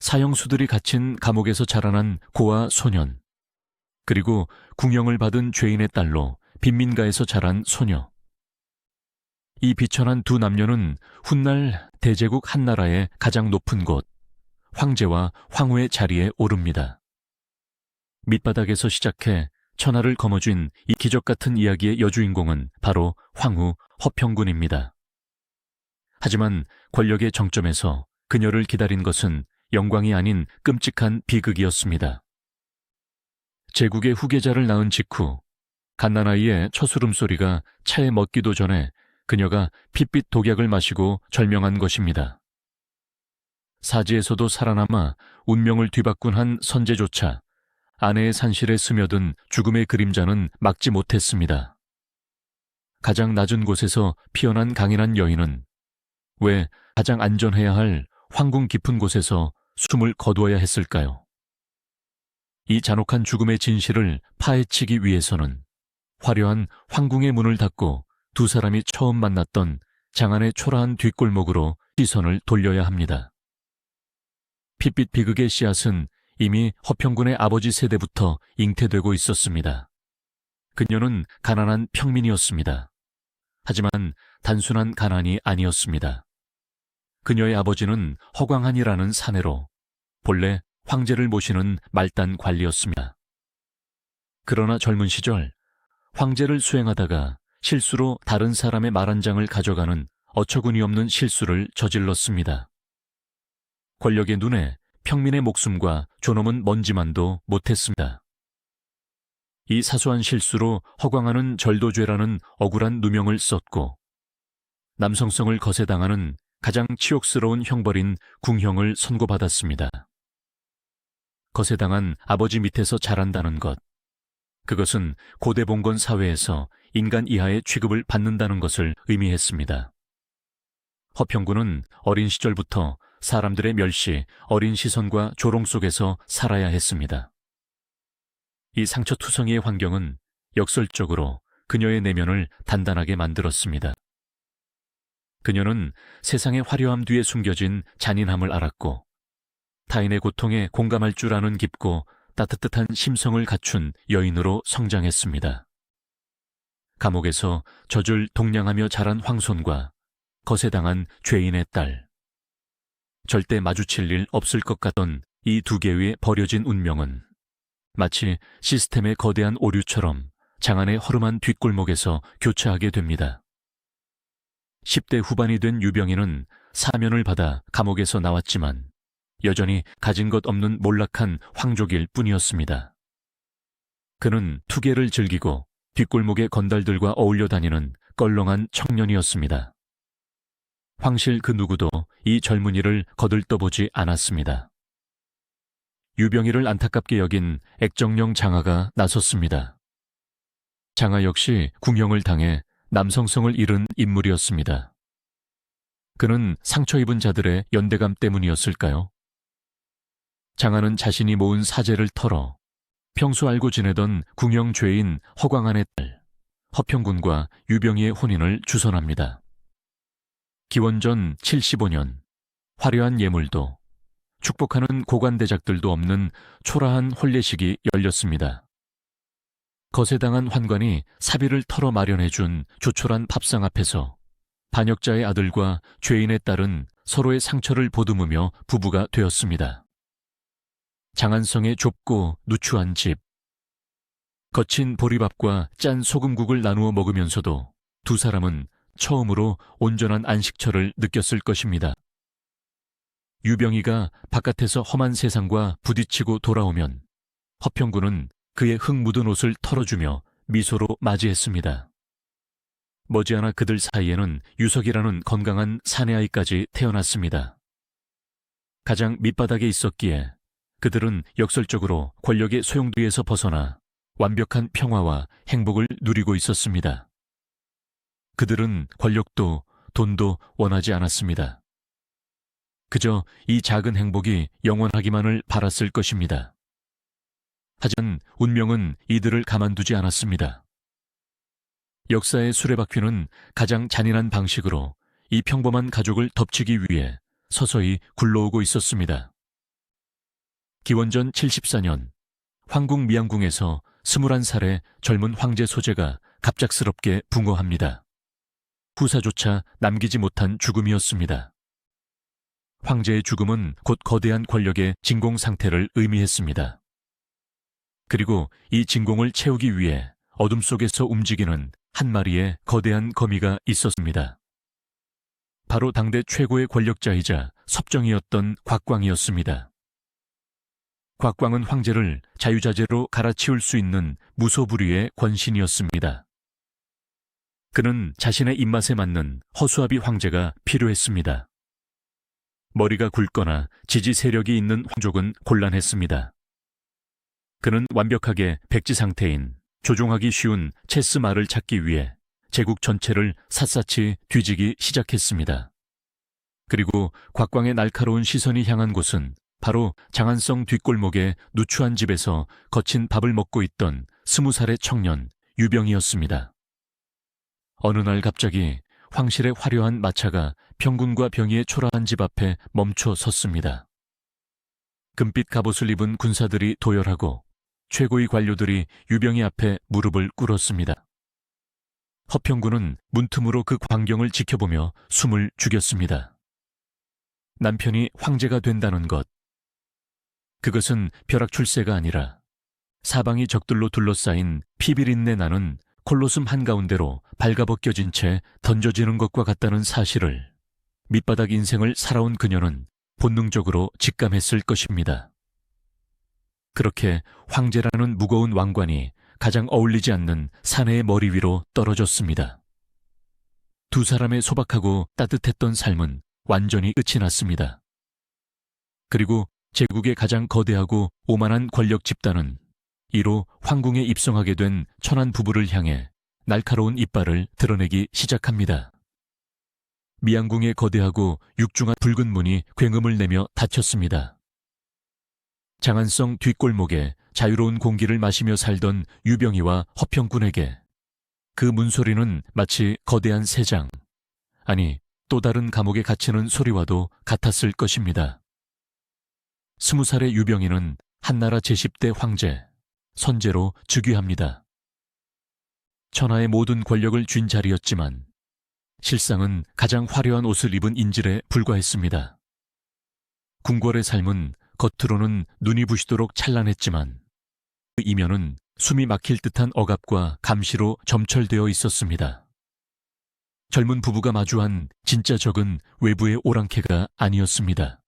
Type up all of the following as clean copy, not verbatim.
사형수들이 갇힌 감옥에서 자라난 고아 소년, 그리고 궁형을 받은 죄인의 딸로 빈민가에서 자란 소녀. 이 비천한 두 남녀는 훗날 대제국 한나라의 가장 높은 곳, 황제와 황후의 자리에 오릅니다. 밑바닥에서 시작해 천하를 거머쥔 이 기적같은 이야기의 여주인공은 바로 황후 허평군입니다. 하지만 권력의 정점에서 그녀를 기다린 것은 영광이 아닌 끔찍한 비극이었습니다. 제국의 후계자를 낳은 직후 갓난아이의 첫 울음소리가 차에 먹기도 전에 그녀가 핏빛 독약을 마시고 절명한 것입니다. 사지에서도 살아남아 운명을 뒤바꾼 한 선제조차 아내의 산실에 스며든 죽음의 그림자는 막지 못했습니다. 가장 낮은 곳에서 피어난 강인한 여인은 왜 가장 안전해야 할 황궁 깊은 곳에서 숨을 거두어야 했을까요? 이 잔혹한 죽음의 진실을 파헤치기 위해서는 화려한 황궁의 문을 닫고 두 사람이 처음 만났던 장안의 초라한 뒷골목으로 시선을 돌려야 합니다. 핏빛 비극의 씨앗은 이미 허평군의 아버지 세대부터 잉태되고 있었습니다. 그녀는 가난한 평민이었습니다. 하지만 단순한 가난이 아니었습니다. 그녀의 아버지는 허광한이라는 사내로 본래 황제를 모시는 말단 관리였습니다. 그러나 젊은 시절 황제를 수행하다가 실수로 다른 사람의 말 한 장을 가져가는 어처구니없는 실수를 저질렀습니다. 권력의 눈에 평민의 목숨과 존엄은 먼지만도 못했습니다. 이 사소한 실수로 허광한은 절도죄라는 억울한 누명을 썼고 남성성을 거세당하는 가장 치욕스러운 형벌인 궁형을 선고받았습니다. 거세당한 아버지 밑에서 자란다는 것, 그것은 고대 봉건 사회에서 인간 이하의 취급을 받는다는 것을 의미했습니다. 허평군은 어린 시절부터 사람들의 멸시, 어린 시선과 조롱 속에서 살아야 했습니다. 이 상처투성이의 환경은 역설적으로 그녀의 내면을 단단하게 만들었습니다. 그녀는 세상의 화려함 뒤에 숨겨진 잔인함을 알았고 타인의 고통에 공감할 줄 아는 깊고 따뜻한 심성을 갖춘 여인으로 성장했습니다. 감옥에서 젖을 동냥하며 자란 황손과 거세당한 죄인의 딸. 절대 마주칠 일 없을 것 같던 이 두 개의 버려진 운명은 마치 시스템의 거대한 오류처럼 장안의 허름한 뒷골목에서 교차하게 됩니다. 10대 후반이 된 유병희는 사면을 받아 감옥에서 나왔지만 여전히 가진 것 없는 몰락한 황족일 뿐이었습니다. 그는 투계를 즐기고 뒷골목의 건달들과 어울려 다니는 껄렁한 청년이었습니다. 황실 그 누구도 이 젊은이를 거들떠보지 않았습니다. 유병희를 안타깝게 여긴 액정령 장하가 나섰습니다. 장하 역시 궁형을 당해 남성성을 잃은 인물이었습니다. 그는 상처 입은 자들의 연대감 때문이었을까요? 장하는 자신이 모은 사재를 털어 평소 알고 지내던 궁형 죄인 허광한의 딸 허평군과 유병희의 혼인을 주선합니다. 기원전 75년 화려한 예물도 축복하는 고관대작들도 없는 초라한 혼례식이 열렸습니다. 거세당한 환관이 사비를 털어 마련해준 조촐한 밥상 앞에서 반역자의 아들과 죄인의 딸은 서로의 상처를 보듬으며 부부가 되었습니다. 장안성의 좁고 누추한 집, 거친 보리밥과 짠 소금국을 나누어 먹으면서도 두 사람은 처음으로 온전한 안식처를 느꼈을 것입니다. 유병희가 바깥에서 험한 세상과 부딪히고 돌아오면 허평군은 그의 흙 묻은 옷을 털어주며 미소로 맞이했습니다. 머지않아 그들 사이에는 유석이라는 건강한 사내아이까지 태어났습니다. 가장 밑바닥에 있었기에 그들은 역설적으로 권력의 소용돌이에서 벗어나 완벽한 평화와 행복을 누리고 있었습니다. 그들은 권력도 돈도 원하지 않았습니다. 그저 이 작은 행복이 영원하기만을 바랐을 것입니다. 하지만 운명은 이들을 가만두지 않았습니다. 역사의 수레바퀴는 가장 잔인한 방식으로 이 평범한 가족을 덮치기 위해 서서히 굴러오고 있었습니다. 기원전 74년 황궁 미양궁에서 21살의 젊은 황제 소재가 갑작스럽게 붕어합니다. 후사조차 남기지 못한 죽음이었습니다. 황제의 죽음은 곧 거대한 권력의 진공 상태를 의미했습니다. 그리고 이 진공을 채우기 위해 어둠 속에서 움직이는 한 마리의 거대한 거미가 있었습니다. 바로 당대 최고의 권력자이자 섭정이었던 곽광이었습니다. 곽광은 황제를 자유자재로 갈아치울 수 있는 무소불위의 권신이었습니다. 그는 자신의 입맛에 맞는 허수아비 황제가 필요했습니다. 머리가 굵거나 지지 세력이 있는 황족은 곤란했습니다. 그는 완벽하게 백지 상태인 조종하기 쉬운 체스 말을 찾기 위해 제국 전체를 샅샅이 뒤지기 시작했습니다. 그리고 곽광의 날카로운 시선이 향한 곳은 바로 장안성 뒷골목의 누추한 집에서 거친 밥을 먹고 있던 20살의 청년 유병이었습니다. 어느 날 갑자기 황실의 화려한 마차가 평군과 병이의 초라한 집 앞에 멈춰 섰습니다. 금빛 갑옷을 입은 군사들이 도열하고 최고의 관료들이 유병이 앞에 무릎을 꿇었습니다. 허평군은 문틈으로 그 광경을 지켜보며 숨을 죽였습니다. 남편이 황제가 된다는 것, 그것은 벼락출세가 아니라 사방이 적들로 둘러싸인 피비린내 나는 콜로슴 한가운데로 발가벗겨진 채 던져지는 것과 같다는 사실을 밑바닥 인생을 살아온 그녀는 본능적으로 직감했을 것입니다. 그렇게 황제라는 무거운 왕관이 가장 어울리지 않는 사내의 머리 위로 떨어졌습니다. 두 사람의 소박하고 따뜻했던 삶은 완전히 끝이 났습니다. 그리고 제국의 가장 거대하고 오만한 권력 집단은 이로 황궁에 입성하게 된 천한 부부를 향해 날카로운 이빨을 드러내기 시작합니다. 미양궁의 거대하고 육중한 붉은 문이 굉음을 내며 닫혔습니다. 장안성 뒷골목에 자유로운 공기를 마시며 살던 유병희와 허평군에게 그 문소리는 마치 거대한 새장, 아니 또 다른 감옥에 갇히는 소리와도 같았을 것입니다. 20살의 유병희는 한나라 제10대 황제, 선제로 즉위합니다. 천하의 모든 권력을 쥔 자리였지만 실상은 가장 화려한 옷을 입은 인질에 불과했습니다. 궁궐의 삶은 겉으로는 눈이 부시도록 찬란했지만 그 이면은 숨이 막힐 듯한 억압과 감시로 점철되어 있었습니다. 젊은 부부가 마주한 진짜 적은 외부의 오랑캐가 아니었습니다.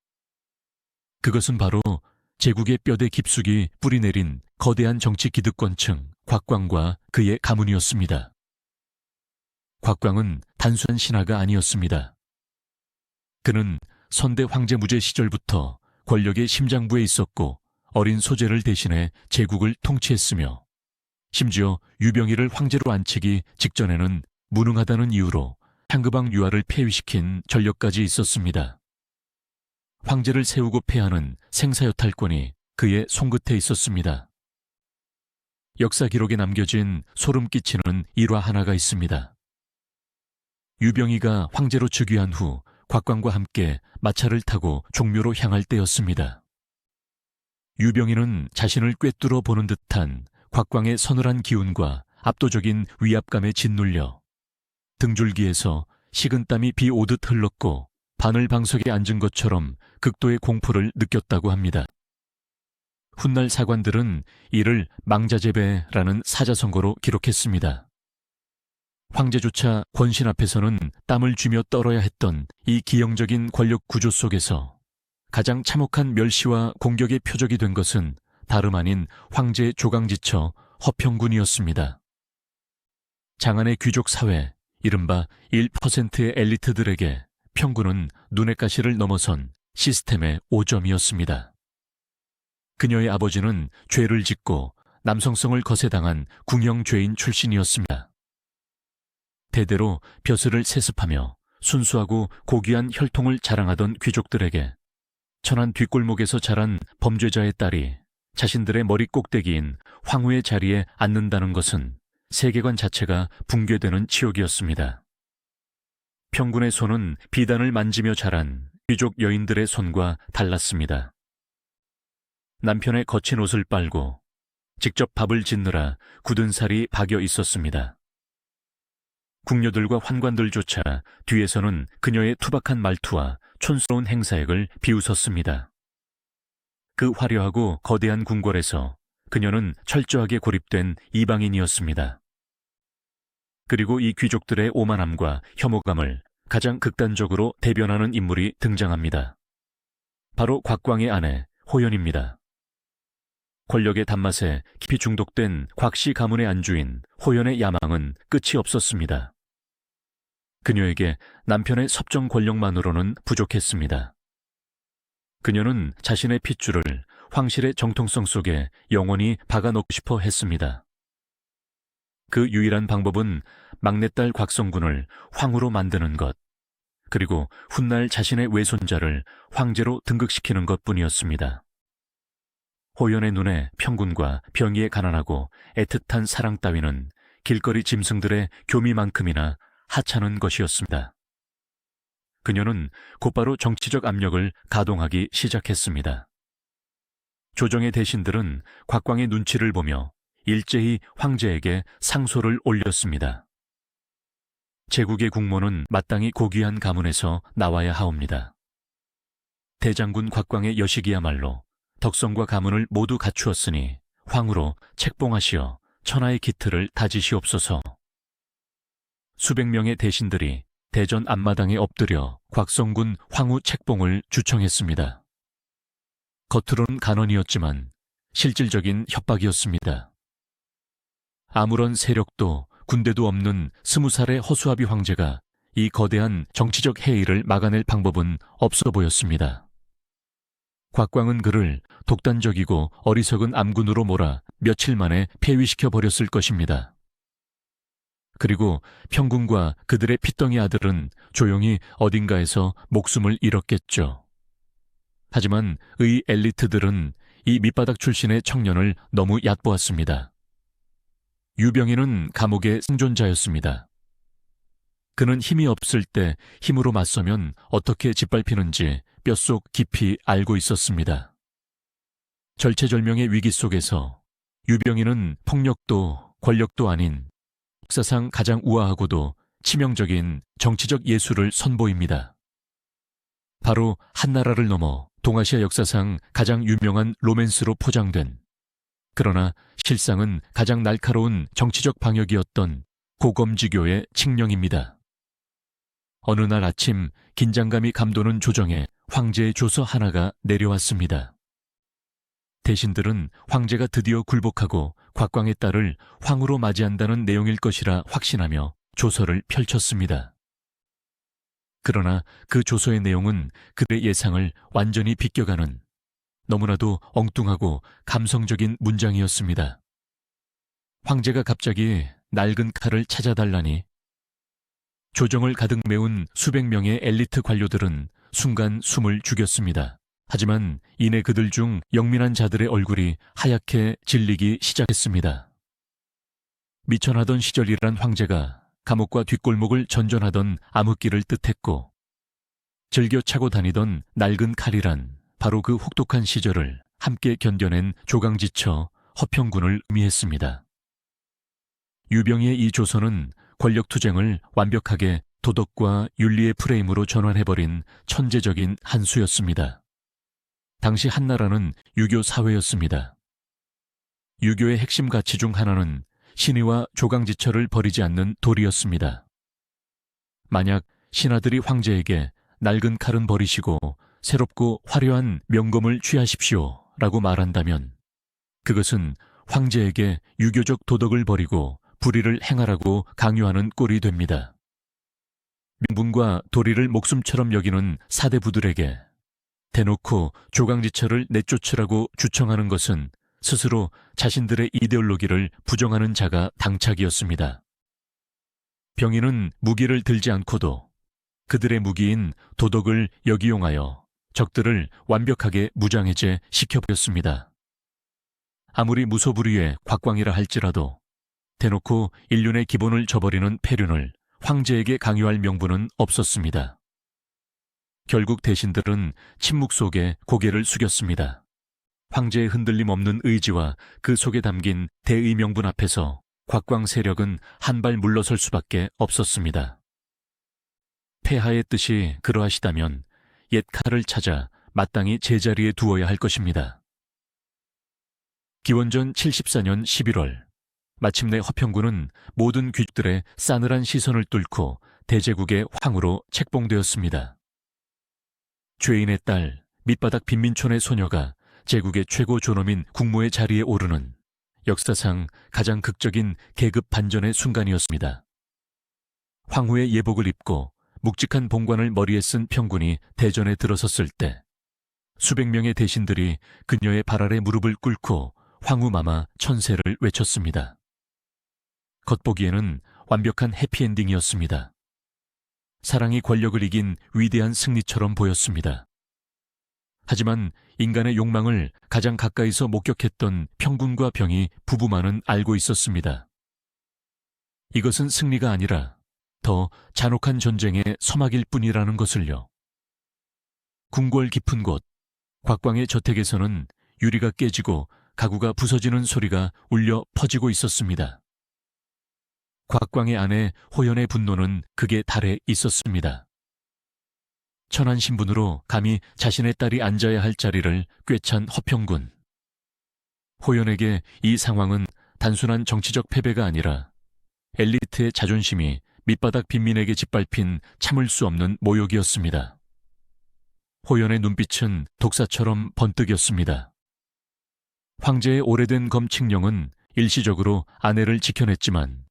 그것은 바로 제국의 뼈대 깊숙이 뿌리내린 거대한 정치 기득권층 곽광과 그의 가문이었습니다. 곽광은 단순한 신하가 아니었습니다. 그는 선대 황제 무제 시절부터 권력의 심장부에 있었고 어린 소재를 대신해 제국을 통치했으며 심지어 유병희를 황제로 앉히기 직전에는 무능하다는 이유로 향그방 유아를 폐위시킨 전력까지 있었습니다. 황제를 세우고 패하는 생사여탈권이 그의 손끝에 있었습니다. 역사 기록에 남겨진 소름 끼치는 일화 하나가 있습니다. 유병희가 황제로 즉위한 후 곽광과 함께 마차를 타고 종묘로 향할 때였습니다. 유병희는 자신을 꿰뚫어 보는 듯한 곽광의 서늘한 기운과 압도적인 위압감에 짓눌려 등줄기에서 식은땀이 비 오듯 흘렀고 바늘 방석에 앉은 것처럼 극도의 공포를 느꼈다고 합니다. 훗날 사관들은 이를 망자재배라는 사자성어로 기록했습니다. 황제조차 권신 앞에서는 땀을 쥐며 떨어야 했던 이 기형적인 권력 구조 속에서 가장 참혹한 멸시와 공격의 표적이 된 것은 다름 아닌 황제의 조강지처 허평군이었습니다. 장안의 귀족 사회, 이른바 1%의 엘리트들에게 평군은 눈의 가시를 넘어선 시스템의 오점이었습니다. 그녀의 아버지는 죄를 짓고 남성성을 거세당한 궁형죄인 출신이었습니다. 대대로 벼슬을 세습하며 순수하고 고귀한 혈통을 자랑하던 귀족들에게 천안 뒷골목에서 자란 범죄자의 딸이 자신들의 머리 꼭대기인 황후의 자리에 앉는다는 것은 세계관 자체가 붕괴되는 치욕이었습니다. 평군의 손은 비단을 만지며 자란 귀족 여인들의 손과 달랐습니다. 남편의 거친 옷을 빨고 직접 밥을 짓느라 굳은 살이 박여 있었습니다. 궁녀들과 환관들조차 뒤에서는 그녀의 투박한 말투와 촌스러운 행사액을 비웃었습니다. 그 화려하고 거대한 궁궐에서 그녀는 철저하게 고립된 이방인이었습니다. 그리고 이 귀족들의 오만함과 혐오감을 가장 극단적으로 대변하는 인물이 등장합니다. 바로 곽광의 아내 호연입니다. 권력의 단맛에 깊이 중독된 곽씨 가문의 안주인 호연의 야망은 끝이 없었습니다. 그녀에게 남편의 섭정 권력만으로는 부족했습니다. 그녀는 자신의 핏줄을 황실의 정통성 속에 영원히 박아놓고 싶어 했습니다. 그 유일한 방법은 막내딸 곽성군을 황후로 만드는 것, 그리고 훗날 자신의 외손자를 황제로 등극시키는 것뿐이었습니다. 호연의 눈에 평군과 병이에 가난하고 애틋한 사랑 따위는 길거리 짐승들의 교미만큼이나 하찮은 것이었습니다. 그녀는 곧바로 정치적 압력을 가동하기 시작했습니다. 조정의 대신들은 곽광의 눈치를 보며 일제히 황제에게 상소를 올렸습니다. 제국의 국모는 마땅히 고귀한 가문에서 나와야 하옵니다. 대장군 곽광의 여식이야말로 덕성과 가문을 모두 갖추었으니 황후로 책봉하시어 천하의 기틀을 다지시옵소서. 수백 명의 대신들이 대전 앞마당에 엎드려 곽성군 황후 책봉을 주청했습니다. 겉으로는 간언이었지만 실질적인 협박이었습니다. 아무런 세력도 군대도 없는 20살의 허수아비 황제가 이 거대한 정치적 해이를 막아낼 방법은 없어 보였습니다. 곽광은 그를 독단적이고 어리석은 암군으로 몰아 며칠 만에 폐위시켜 버렸을 것입니다. 그리고 평군과 그들의 핏덩이 아들은 조용히 어딘가에서 목숨을 잃었겠죠. 하지만 의 엘리트들은 이 밑바닥 출신의 청년을 너무 얕보았습니다. 유병희는 감옥의 생존자였습니다. 그는 힘이 없을 때 힘으로 맞서면 어떻게 짓밟히는지 뼛속 깊이 알고 있었습니다. 절체절명의 위기 속에서 유병희는 폭력도 권력도 아닌 역사상 가장 우아하고도 치명적인 정치적 예술을 선보입니다. 바로 한나라를 넘어 동아시아 역사상 가장 유명한 로맨스로 포장된, 그러나 실상은 가장 날카로운 정치적 방역이었던 고검지교의 칙령입니다. 어느 날 아침 긴장감이 감도는 조정에 황제의 조서 하나가 내려왔습니다. 대신들은 황제가 드디어 굴복하고 곽광의 딸을 황후로 맞이한다는 내용일 것이라 확신하며 조서를 펼쳤습니다. 그러나 그 조서의 내용은 그들의 예상을 완전히 비껴가는 너무나도 엉뚱하고 감성적인 문장이었습니다. 황제가 갑자기 낡은 칼을 찾아달라니. 조정을 가득 메운 수백 명의 엘리트 관료들은 순간 숨을 죽였습니다. 하지만 이내 그들 중 영민한 자들의 얼굴이 하얗게 질리기 시작했습니다. 미천하던 시절이란 황제가 감옥과 뒷골목을 전전하던 암흑기를 뜻했고, 즐겨 차고 다니던 낡은 칼이란 바로 그 혹독한 시절을 함께 견뎌낸 조강지처 허평군을 의미했습니다. 유병희의 이 조서는 권력투쟁을 완벽하게 도덕과 윤리의 프레임으로 전환해버린 천재적인 한 수였습니다. 당시 한나라는 유교 사회였습니다. 유교의 핵심 가치 중 하나는 신의와 조강지처를 버리지 않는 도리였습니다. 만약 신하들이 황제에게 낡은 칼은 버리시고 새롭고 화려한 명검을 취하십시오 라고 말한다면 그것은 황제에게 유교적 도덕을 버리고 불의를 행하라고 강요하는 꼴이 됩니다. 명분과 도리를 목숨처럼 여기는 사대부들에게 대놓고 조강지처를 내쫓으라고 주청하는 것은 스스로 자신들의 이데올로기를 부정하는 자가 당착이었습니다. 병인은 무기를 들지 않고도 그들의 무기인 도덕을 역이용하여 적들을 완벽하게 무장해제 시켜버렸습니다. 아무리 무소불위의 곽광이라 할지라도 대놓고 인륜의 기본을 저버리는 폐륜을 황제에게 강요할 명분은 없었습니다. 결국 대신들은 침묵 속에 고개를 숙였습니다. 황제의 흔들림 없는 의지와 그 속에 담긴 대의 명분 앞에서 곽광 세력은 한 발 물러설 수밖에 없었습니다. 폐하의 뜻이 그러하시다면 옛 칼을 찾아 마땅히 제자리에 두어야 할 것입니다. 기원전 74년 11월, 마침내 허평군은 모든 귀족들의 싸늘한 시선을 뚫고 대제국의 황후로 책봉되었습니다. 죄인의 딸, 밑바닥 빈민촌의 소녀가 제국의 최고 존엄인 국모의 자리에 오르는 역사상 가장 극적인 계급 반전의 순간이었습니다. 황후의 예복을 입고 묵직한 봉관을 머리에 쓴 평군이 대전에 들어섰을 때 수백 명의 대신들이 그녀의 발 아래 무릎을 꿇고 황후마마 천세를 외쳤습니다. 겉보기에는 완벽한 해피엔딩이었습니다. 사랑이 권력을 이긴 위대한 승리처럼 보였습니다. 하지만 인간의 욕망을 가장 가까이서 목격했던 평군과 병이 부부만은 알고 있었습니다. 이것은 승리가 아니라 더 잔혹한 전쟁의 서막일 뿐이라는 것을요. 궁궐 깊은 곳, 곽광의 저택에서는 유리가 깨지고 가구가 부서지는 소리가 울려 퍼지고 있었습니다. 곽광의 아내 호연의 분노는 극에 달해 있었습니다. 천한 신분으로 감히 자신의 딸이 앉아야 할 자리를 꿰찬 허평군. 호연에게 이 상황은 단순한 정치적 패배가 아니라 엘리트의 자존심이 밑바닥 빈민에게 짓밟힌 참을 수 없는 모욕이었습니다. 호연의 눈빛은 독사처럼 번뜩였습니다. 황제의 오래된 검칙령은 일시적으로 아내를 지켜냈지만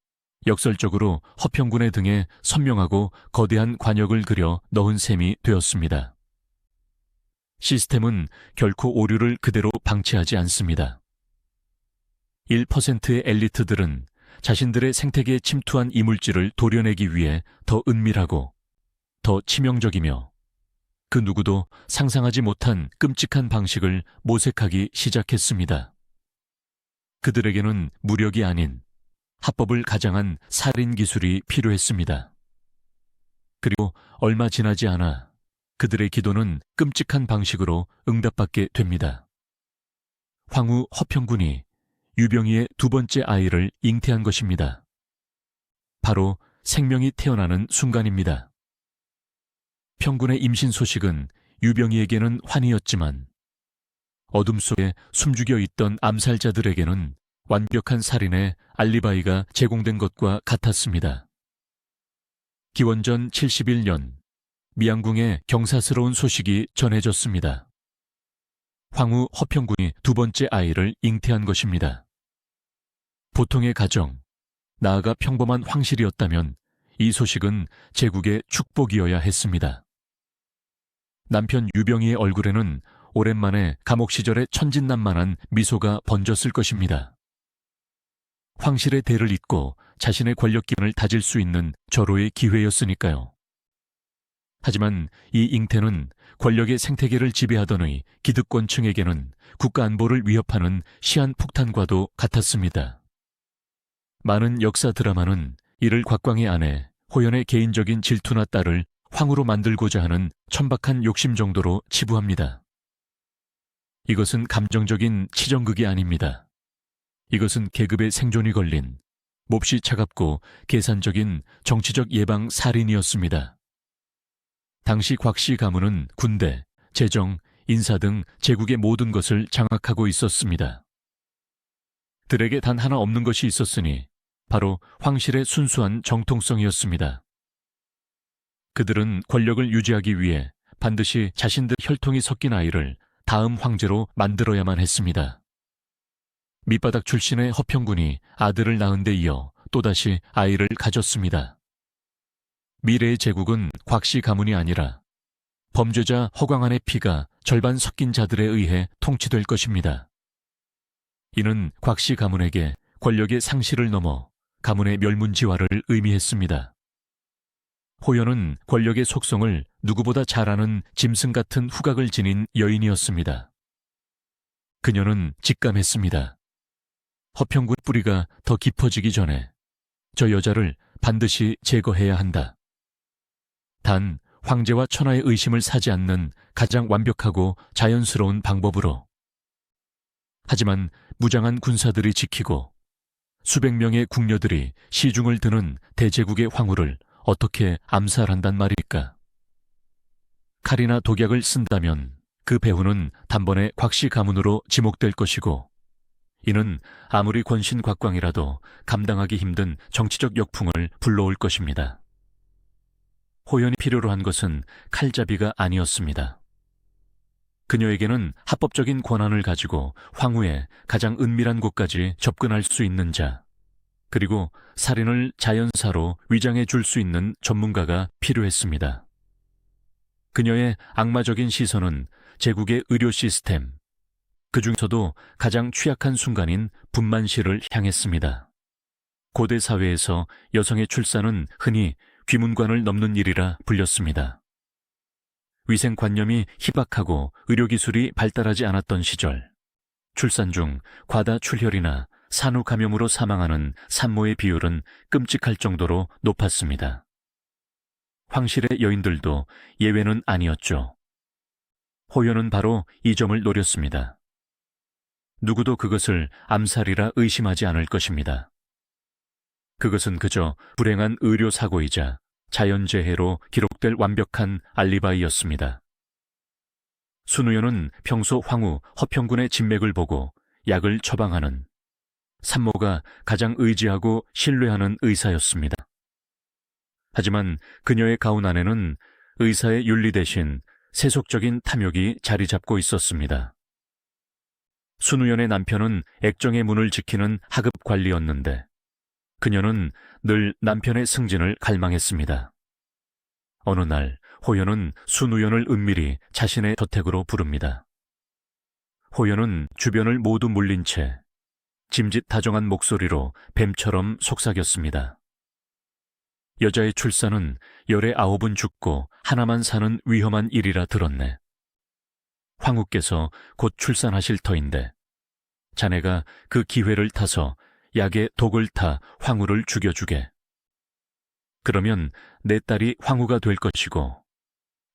역설적으로 허평군의 등에 선명하고 거대한 관역을 그려 넣은 셈이 되었습니다. 시스템은 결코 오류를 그대로 방치하지 않습니다. 1%의 엘리트들은 자신들의 생태계에 침투한 이물질을 도려내기 위해 더 은밀하고 더 치명적이며 그 누구도 상상하지 못한 끔찍한 방식을 모색하기 시작했습니다. 그들에게는 무력이 아닌 합법을 가장한 살인 기술이 필요했습니다. 그리고 얼마 지나지 않아 그들의 기도는 끔찍한 방식으로 응답받게 됩니다. 황후 허평군이 유병희의 두 번째 아이를 잉태한 것입니다. 바로 생명이 태어나는 순간입니다. 평군의 임신 소식은 유병희에게는 환희였지만 어둠 속에 숨죽여 있던 암살자들에게는 완벽한 살인의 알리바이가 제공된 것과 같았습니다. 기원전 71년 미양궁에 경사스러운 소식이 전해졌습니다. 황후 허평군이 두 번째 아이를 잉태한 것입니다. 보통의 가정, 나아가 평범한 황실이었다면 이 소식은 제국의 축복이어야 했습니다. 남편 유병희의 얼굴에는 오랜만에 감옥 시절의 천진난만한 미소가 번졌을 것입니다. 황실의 대를 잇고 자신의 권력 기반을 다질 수 있는 절호의 기회였으니까요. 하지만 이 잉태는 권력의 생태계를 지배하던 기득권층에게는 국가 안보를 위협하는 시한폭탄과도 같았습니다. 많은 역사 드라마는 이를 곽광의 아내 호연의 개인적인 질투나 딸을 황후로 만들고자 하는 천박한 욕심 정도로 치부합니다. 이것은 감정적인 치정극이 아닙니다. 이것은 계급의 생존이 걸린 몹시 차갑고 계산적인 정치적 예방 살인이었습니다. 당시 곽씨 가문은 군대, 재정, 인사 등 제국의 모든 것을 장악하고 있었습니다. 들에게 단 하나 없는 것이 있었으니 바로 황실의 순수한 정통성이었습니다. 그들은 권력을 유지하기 위해 반드시 자신들 혈통이 섞인 아이를 다음 황제로 만들어야만 했습니다. 밑바닥 출신의 허평군이 아들을 낳은 데 이어 또다시 아이를 가졌습니다. 미래의 제국은 곽씨 가문이 아니라 범죄자 허광한의 피가 절반 섞인 자들에 의해 통치될 것입니다. 이는 곽씨 가문에게 권력의 상실을 넘어 가문의 멸문지화를 의미했습니다. 호연은 권력의 속성을 누구보다 잘 아는 짐승 같은 후각을 지닌 여인이었습니다. 그녀는 직감했습니다. 허평군 뿌리가 더 깊어지기 전에 저 여자를 반드시 제거해야 한다. 단 황제와 천하의 의심을 사지 않는 가장 완벽하고 자연스러운 방법으로 하지만 무장한 군사들이 지키고 수백 명의 궁녀들이 시중을 드는 대제국의 황후를 어떻게 암살한단 말일까? 칼이나 독약을 쓴다면 그 배후는 단번에 곽씨 가문으로 지목될 것이고, 이는 아무리 권신곽광이라도 감당하기 힘든 정치적 역풍을 불러올 것입니다. 호연이 필요로 한 것은 칼잡이가 아니었습니다. 그녀에게는 합법적인 권한을 가지고 황후의 가장 은밀한 곳까지 접근할 수 있는 자, 그리고 살인을 자연사로 위장해 줄 수 있는 전문가가 필요했습니다. 그녀의 악마적인 시선은 제국의 의료 시스템, 그 중에서도 가장 취약한 순간인 분만실을 향했습니다. 고대 사회에서 여성의 출산은 흔히 귀문관을 넘는 일이라 불렸습니다. 위생관념이 희박하고 의료기술이 발달하지 않았던 시절, 출산 중 과다 출혈이나 산후감염으로 사망하는 산모의 비율은 끔찍할 정도로 높았습니다. 황실의 여인들도 예외는 아니었죠. 호연은 바로 이 점을 노렸습니다. 누구도 그것을 암살이라 의심하지 않을 것입니다. 그것은 그저 불행한 의료사고이자 자연재해로 기록될 완벽한 알리바이였습니다. 순우연은 평소 황후 허평군의 진맥을 보고 약을 처방하는, 산모가 가장 의지하고 신뢰하는 의사였습니다. 하지만 그녀의 가운 안에는 의사의 윤리 대신 세속적인 탐욕이 자리 잡고 있었습니다. 순우연의 남편은 액정의 문을 지키는 하급 관리였는데 그녀는 늘 남편의 승진을 갈망했습니다. 어느 날 호연은 순우연을 은밀히 자신의 저택으로 부릅니다. 호연은 주변을 모두 물린 채 짐짓 다정한 목소리로 뱀처럼 속삭였습니다. 여자의 출산은 열의 9은 죽고 하나만 사는 위험한 일이라 들었네. 황후께서 곧 출산하실 터인데 자네가 그 기회를 타서 약에 독을 타 황후를 죽여주게. 그러면 내 딸이 황후가 될 것이고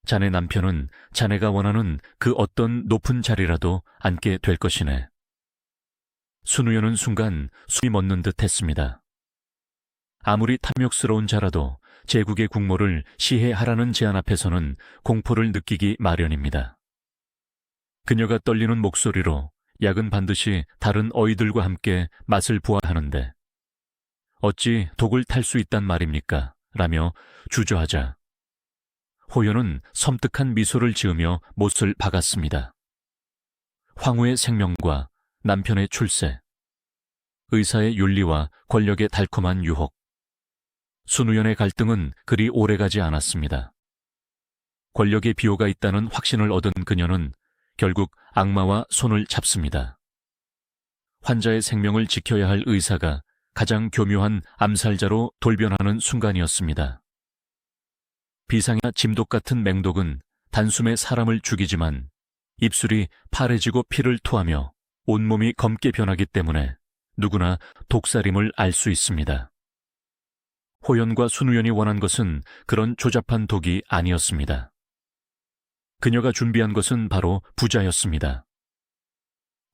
자네 남편은 자네가 원하는 그 어떤 높은 자리라도 앉게 될 것이네. 순우연은 순간 숨이 멎는 듯 했습니다. 아무리 탐욕스러운 자라도 제국의 국모를 시해하라는 제안 앞에서는 공포를 느끼기 마련입니다. 그녀가 떨리는 목소리로 약은 반드시 다른 어이들과 함께 맛을 보아야 하는데 어찌 독을 탈 수 있단 말입니까? 라며 주저하자 호연은 섬뜩한 미소를 지으며 못을 박았습니다. 황후의 생명과 남편의 출세, 의사의 윤리와 권력의 달콤한 유혹, 순우연의 갈등은 그리 오래가지 않았습니다. 권력의 비호가 있다는 확신을 얻은 그녀는 결국 악마와 손을 잡습니다. 환자의 생명을 지켜야 할 의사가 가장 교묘한 암살자로 돌변하는 순간이었습니다. 비상이나 짐독 같은 맹독은 단숨에 사람을 죽이지만 입술이 파래지고 피를 토하며 온몸이 검게 변하기 때문에 누구나 독살임을 알 수 있습니다. 호연과 순우연이 원한 것은 그런 조잡한 독이 아니었습니다. 그녀가 준비한 것은 바로 부자였습니다.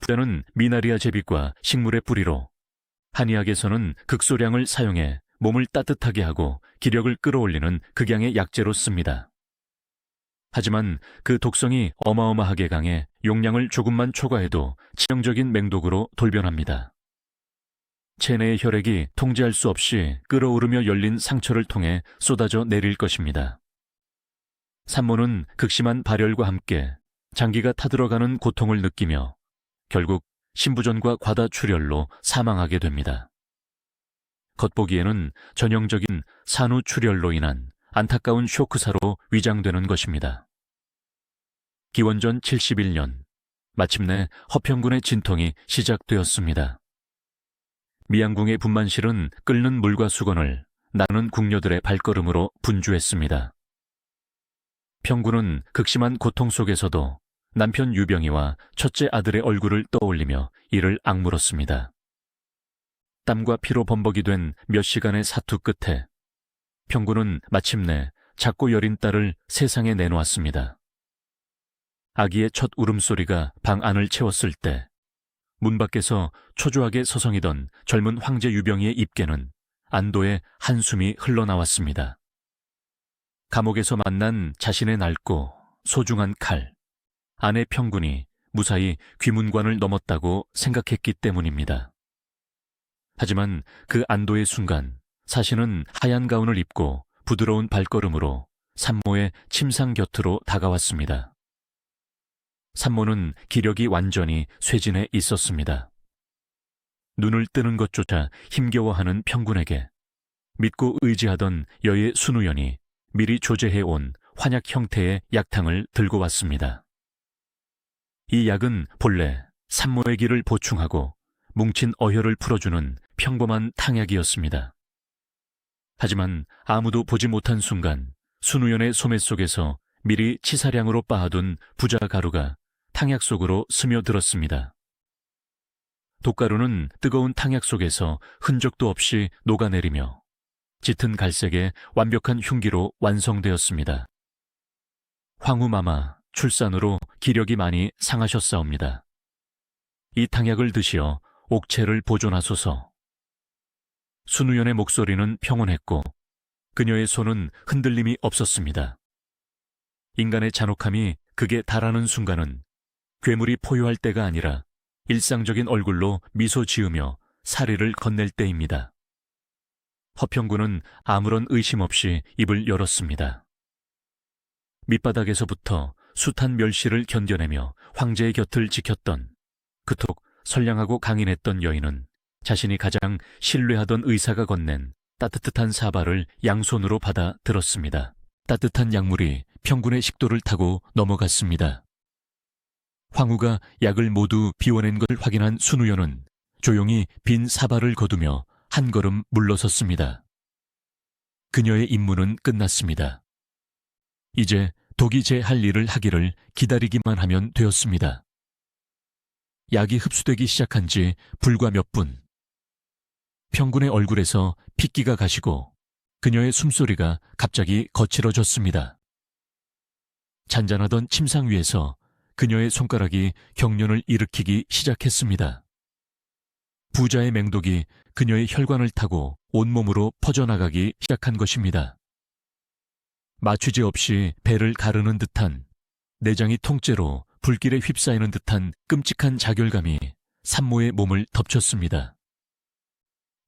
부자는 미나리아 제비과 식물의 뿌리로, 한의학에서는 극소량을 사용해 몸을 따뜻하게 하고 기력을 끌어올리는 극양의 약재로 씁니다. 하지만 그 독성이 어마어마하게 강해 용량을 조금만 초과해도 치명적인 맹독으로 돌변합니다. 체내의 혈액이 통제할 수 없이 끓어오르며 열린 상처를 통해 쏟아져 내릴 것입니다. 산모는 극심한 발열과 함께 장기가 타들어가는 고통을 느끼며 결국 신부전과 과다 출혈로 사망하게 됩니다. 겉보기에는 전형적인 산후출혈로 인한 안타까운 쇼크사로 위장되는 것입니다. 기원전 71년, 마침내 허평군의 진통이 시작되었습니다. 미양궁의 분만실은 끓는 물과 수건을 나는 궁녀들의 발걸음으로 분주했습니다. 평군은 극심한 고통 속에서도 남편 유병희와 첫째 아들의 얼굴을 떠올리며 이를 악물었습니다. 땀과 피로 범벅이 된 몇 시간의 사투 끝에 평군은 마침내 작고 여린 딸을 세상에 내놓았습니다. 아기의 첫 울음소리가 방 안을 채웠을 때 문 밖에서 초조하게 서성이던 젊은 황제 유병희의 입계는 안도의 한숨이 흘러나왔습니다. 감옥에서 만난 자신의 낡고 소중한 칼, 아내 평군이 무사히 귀문관을 넘었다고 생각했기 때문입니다. 하지만 그 안도의 순간 사신은 하얀 가운을 입고 부드러운 발걸음으로 산모의 침상 곁으로 다가왔습니다. 산모는 기력이 완전히 쇠진해 있었습니다. 눈을 뜨는 것조차 힘겨워하는 평군에게 믿고 의지하던 여의 순우연이 미리 조제해온 환약 형태의 약탕을 들고 왔습니다. 이 약은 본래 산모의 기를 보충하고 뭉친 어혈을 풀어주는 평범한 탕약이었습니다. 하지만 아무도 보지 못한 순간 순우연의 소매 속에서 미리 치사량으로 빻아둔 부자 가루가 탕약 속으로 스며들었습니다. 독가루는 뜨거운 탕약 속에서 흔적도 없이 녹아내리며 짙은 갈색의 완벽한 흉기로 완성되었습니다. 황후마마 출산으로 기력이 많이 상하셨사옵니다. 이 탕약을 드시어 옥체를 보존하소서. 순우연의 목소리는 평온했고 그녀의 손은 흔들림이 없었습니다. 인간의 잔혹함이 극에 달하는 순간은 괴물이 포효할 때가 아니라 일상적인 얼굴로 미소 지으며 사리를 건넬 때입니다. 허평군은 아무런 의심 없이 입을 열었습니다. 밑바닥에서부터 숱한 멸시를 견뎌내며 황제의 곁을 지켰던 그토록 선량하고 강인했던 여인은 자신이 가장 신뢰하던 의사가 건넨 따뜻한 사발을 양손으로 받아 들었습니다. 따뜻한 약물이 평군의 식도를 타고 넘어갔습니다. 황후가 약을 모두 비워낸 걸 확인한 순우연은 조용히 빈 사발을 거두며 한 걸음 물러섰습니다. 그녀의 임무는 끝났습니다. 이제 독이 제 할 일을 하기를 기다리기만 하면 되었습니다. 약이 흡수되기 시작한 지 불과 몇 분. 평군의 얼굴에서 핏기가 가시고 그녀의 숨소리가 갑자기 거칠어졌습니다. 잔잔하던 침상 위에서 그녀의 손가락이 경련을 일으키기 시작했습니다. 부자의 맹독이 그녀의 혈관을 타고 온몸으로 퍼져나가기 시작한 것입니다. 맞추지 없이 배를 가르는 듯한, 내장이 통째로 불길에 휩싸이는 듯한 끔찍한 자결감이 산모의 몸을 덮쳤습니다.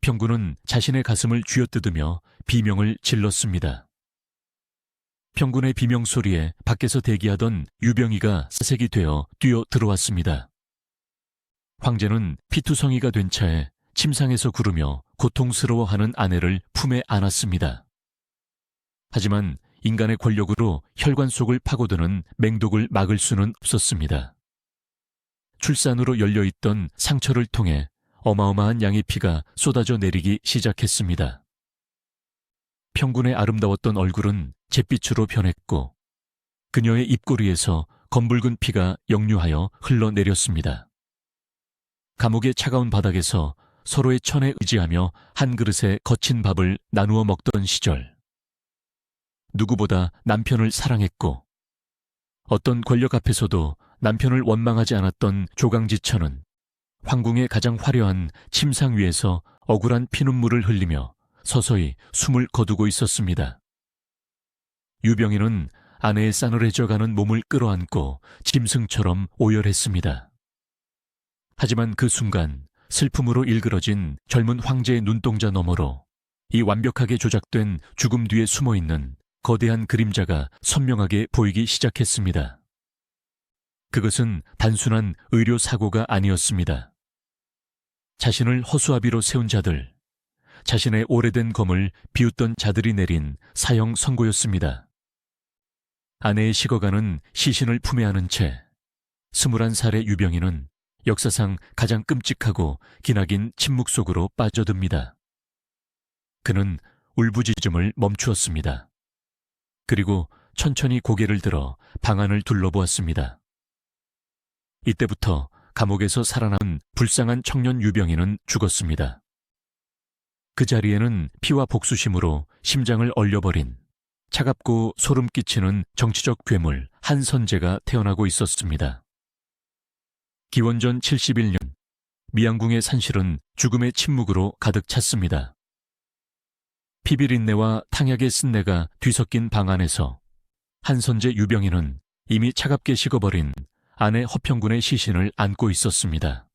평군은 자신의 가슴을 쥐어뜯으며 비명을 질렀습니다. 평군의 비명 소리에 밖에서 대기하던 유병희가 사색이 되어 뛰어 들어왔습니다. 황제는 피투성이가 된 차에 침상에서 구르며 고통스러워하는 아내를 품에 안았습니다. 하지만 인간의 권력으로 혈관 속을 파고드는 맹독을 막을 수는 없었습니다. 출산으로 열려있던 상처를 통해 어마어마한 양의 피가 쏟아져 내리기 시작했습니다. 평군의 아름다웠던 얼굴은 잿빛으로 변했고 그녀의 입꼬리에서 검붉은 피가 역류하여 흘러내렸습니다. 감옥의 차가운 바닥에서 서로의 천에 의지하며 한 그릇에 거친 밥을 나누어 먹던 시절, 누구보다 남편을 사랑했고 어떤 권력 앞에서도 남편을 원망하지 않았던 조강지천은 황궁의 가장 화려한 침상 위에서 억울한 피눈물을 흘리며 서서히 숨을 거두고 있었습니다. 유병희는 아내의 싸늘해져가는 몸을 끌어안고 짐승처럼 오열했습니다. 하지만 그 순간 슬픔으로 일그러진 젊은 황제의 눈동자 너머로 이 완벽하게 조작된 죽음 뒤에 숨어있는 거대한 그림자가 선명하게 보이기 시작했습니다. 그것은 단순한 의료 사고가 아니었습니다. 자신을 허수아비로 세운 자들, 자신의 오래된 검을 비웃던 자들이 내린 사형 선고였습니다. 아내의 식어가는 시신을 품에 안은 채 21살의 유병희는 역사상 가장 끔찍하고 기나긴 침묵 속으로 빠져듭니다. 그는 울부짖음을 멈추었습니다. 그리고 천천히 고개를 들어 방안을 둘러보았습니다. 이때부터 감옥에서 살아남은 불쌍한 청년 유병희는 죽었습니다. 그 자리에는 피와 복수심으로 심장을 얼려버린 차갑고 소름 끼치는 정치적 괴물 한선재가 태어나고 있었습니다. 기원전 71년 미양궁의 산실은 죽음의 침묵으로 가득 찼습니다. 피비린내와 탕약의 쓴내가 뒤섞인 방 안에서 한선재 유병인은 이미 차갑게 식어버린 아내 허평군의 시신을 안고 있었습니다.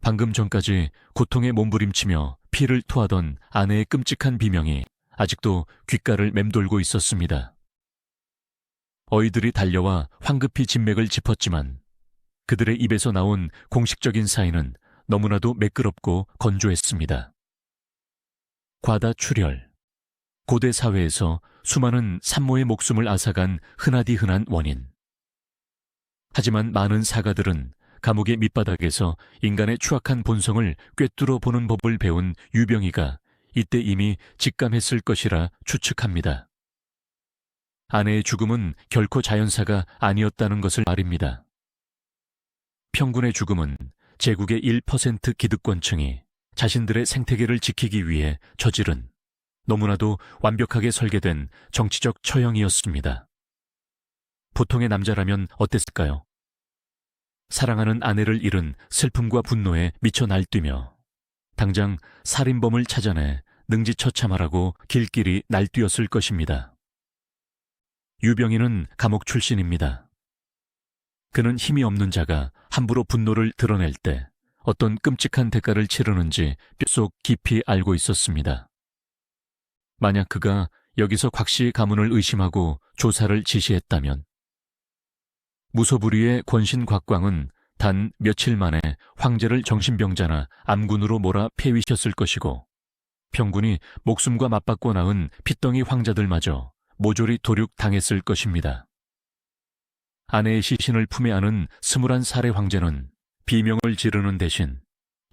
방금 전까지 고통에 몸부림치며 피를 토하던 아내의 끔찍한 비명이 아직도 귓가를 맴돌고 있었습니다. 어이들이 달려와 황급히 진맥을 짚었지만 그들의 입에서 나온 공식적인 사인은 너무나도 매끄럽고 건조했습니다. 과다출혈. 고대 사회에서 수많은 산모의 목숨을 앗아간 흔하디 흔한 원인. 하지만 많은 사가들은 감옥의 밑바닥에서 인간의 추악한 본성을 꿰뚫어 보는 법을 배운 유병희가 이때 이미 직감했을 것이라 추측합니다. 아내의 죽음은 결코 자연사가 아니었다는 것을 말입니다. 평군의 죽음은 제국의 1% 기득권층이 자신들의 생태계를 지키기 위해 저지른 너무나도 완벽하게 설계된 정치적 처형이었습니다. 보통의 남자라면 어땠을까요? 사랑하는 아내를 잃은 슬픔과 분노에 미쳐 날뛰며 당장 살인범을 찾아내 능지처참하라고 길길이 날뛰었을 것입니다. 유병희는 감옥 출신입니다. 그는 힘이 없는 자가 함부로 분노를 드러낼 때 어떤 끔찍한 대가를 치르는지 뼛속 깊이 알고 있었습니다. 만약 그가 여기서 곽씨 가문을 의심하고 조사를 지시했다면 무소불위의 권신 곽광은 단 며칠 만에 황제를 정신병자나 암군으로 몰아 폐위셨을 것이고 평군이 목숨과 맞받고 낳은 핏덩이 황자들마저 모조리 도륙당했을 것입니다. 아내의 시신을 품에 안은 21살의 황제는 비명을 지르는 대신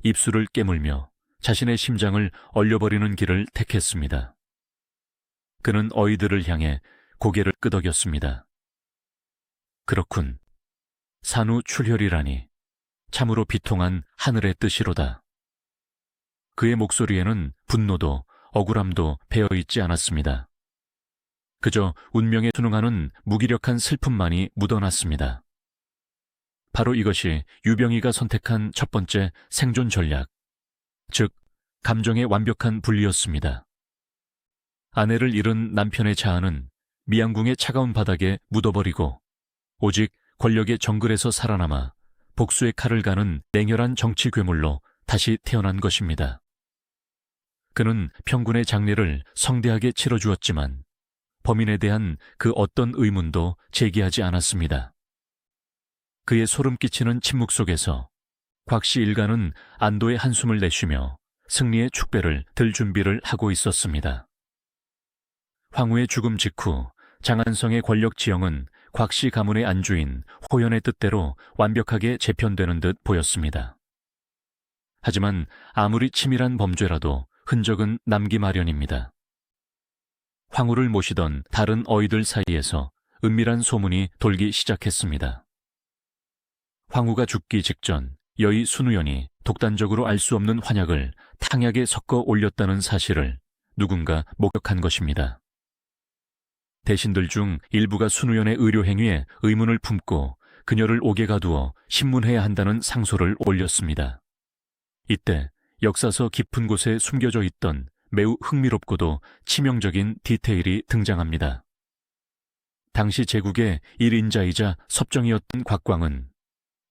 입술을 깨물며 자신의 심장을 얼려버리는 길을 택했습니다. 그는 어이들을 향해 고개를 끄덕였습니다. 그렇군. 산후출혈이라니 참으로 비통한 하늘의 뜻이로다. 그의 목소리에는 분노도 억울함도 배어있지 않았습니다. 그저 운명에 순응하는 무기력한 슬픔만이 묻어났습니다. 바로 이것이 유병희가 선택한 첫 번째 생존 전략, 즉 감정의 완벽한 분리였습니다. 아내를 잃은 남편의 자아는 미양궁의 차가운 바닥에 묻어버리고 오직 권력의 정글에서 살아남아 복수의 칼을 가는 냉혈한 정치 괴물로 다시 태어난 것입니다. 그는 평군의 장례를 성대하게 치러주었지만 범인에 대한 그 어떤 의문도 제기하지 않았습니다. 그의 소름 끼치는 침묵 속에서 곽씨 일가는 안도의 한숨을 내쉬며 승리의 축배를 들 준비를 하고 있었습니다. 황후의 죽음 직후 장안성의 권력 지형은 곽씨 가문의 안주인 호연의 뜻대로 완벽하게 재편되는 듯 보였습니다. 하지만 아무리 치밀한 범죄라도 흔적은 남기 마련입니다. 황후를 모시던 다른 어이들 사이에서 은밀한 소문이 돌기 시작했습니다. 황후가 죽기 직전 여의 순우연이 독단적으로 알 수 없는 환약을 탕약에 섞어 올렸다는 사실을 누군가 목격한 것입니다. 대신들 중 일부가 순우연의 의료 행위에 의문을 품고 그녀를 옥에 가두어 신문해야 한다는 상소를 올렸습니다. 이때 역사서 깊은 곳에 숨겨져 있던 매우 흥미롭고도 치명적인 디테일이 등장합니다. 당시 제국의 1인자이자 섭정이었던 곽광은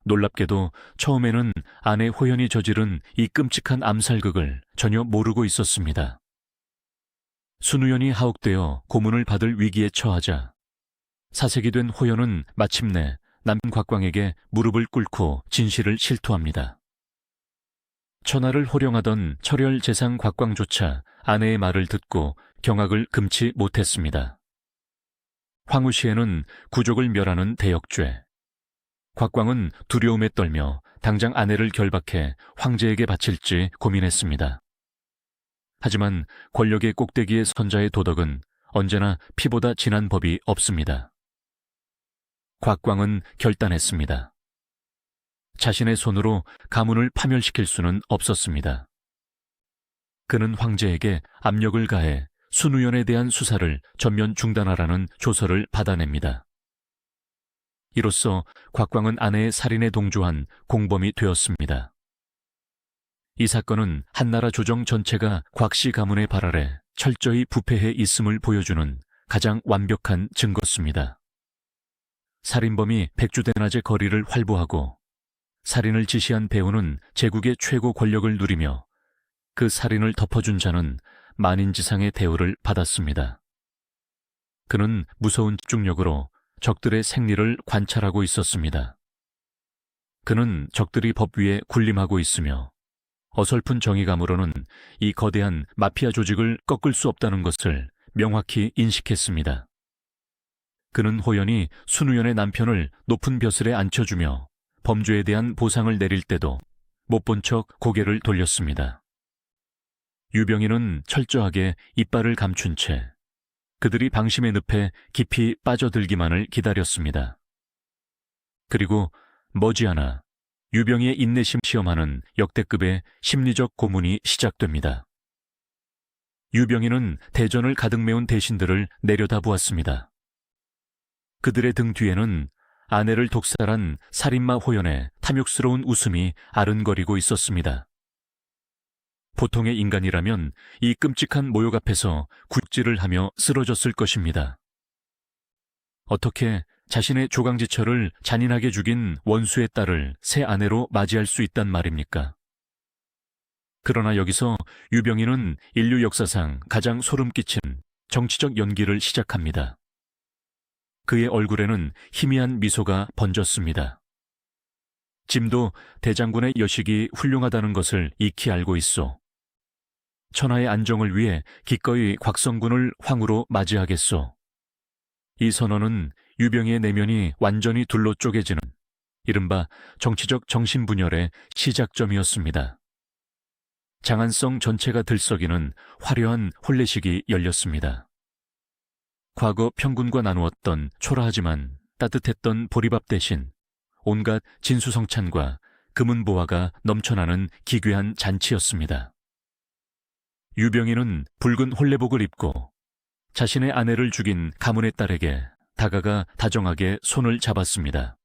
놀랍게도 처음에는 아내 호연이 저지른 이 끔찍한 암살극을 전혀 모르고 있었습니다. 순우연이 하옥되어 고문을 받을 위기에 처하자 사색이 된 호연은 마침내 남편 곽광에게 무릎을 꿇고 진실을 실토합니다. 천하를 호령하던 철혈 재상 곽광조차 아내의 말을 듣고 경악을 금치 못했습니다. 황후시에는 구족을 멸하는 대역죄. 곽광은 두려움에 떨며 당장 아내를 결박해 황제에게 바칠지 고민했습니다. 하지만 권력의 꼭대기에 선 자의 도덕은 언제나 피보다 진한 법이 없습니다. 곽광은 결단했습니다. 자신의 손으로 가문을 파멸시킬 수는 없었습니다. 그는 황제에게 압력을 가해 순우연에 대한 수사를 전면 중단하라는 조서를 받아냅니다. 이로써 곽광은 아내의 살인에 동조한 공범이 되었습니다. 이 사건은 한나라 조정 전체가 곽씨 가문의 발 아래 철저히 부패해 있음을 보여주는 가장 완벽한 증거습니다. 살인범이 백주대낮에 거리를 활보하고 살인을 지시한 배우는 제국의 최고 권력을 누리며 그 살인을 덮어준 자는 만인지상의 대우를 받았습니다. 그는 무서운 집중력으로 적들의 생리를 관찰하고 있었습니다. 그는 적들이 법 위에 군림하고 있으며 어설픈 정의감으로는 이 거대한 마피아 조직을 꺾을 수 없다는 것을 명확히 인식했습니다. 그는 호연히 순우연의 남편을 높은 벼슬에 앉혀주며 범죄에 대한 보상을 내릴 때도 못 본 척 고개를 돌렸습니다. 유병인은 철저하게 이빨을 감춘 채 그들이 방심의 늪에 깊이 빠져들기만을 기다렸습니다. 그리고 머지않아 유병희의 인내심 시험하는 역대급의 심리적 고문이 시작됩니다. 유병희는 대전을 가득 메운 대신들을 내려다보았습니다. 그들의 등 뒤에는 아내를 독살한 살인마 호연의 탐욕스러운 웃음이 아른거리고 있었습니다. 보통의 인간이라면 이 끔찍한 모욕 앞에서 굴질을 하며 쓰러졌을 것입니다. 어떻게 자신의 조강지처를 잔인하게 죽인 원수의 딸을 새 아내로 맞이할 수 있단 말입니까? 그러나 여기서 유병희는 인류 역사상 가장 소름 끼친 정치적 연기를 시작합니다. 그의 얼굴에는 희미한 미소가 번졌습니다. 짐도 대장군의 여식이 훌륭하다는 것을 익히 알고 있소. 천하의 안정을 위해 기꺼이 곽성군을 황후로 맞이하겠소. 이 선언은 유병희의 내면이 완전히 둘로 쪼개지는 이른바 정치적 정신분열의 시작점이었습니다. 장안성 전체가 들썩이는 화려한 혼례식이 열렸습니다. 과거 평군과 나누었던 초라하지만 따뜻했던 보리밥 대신 온갖 진수성찬과 금은보화가 넘쳐나는 기괴한 잔치였습니다. 유병희는 붉은 혼례복을 입고 자신의 아내를 죽인 가문의 딸에게 다가가 다정하게 손을 잡았습니다.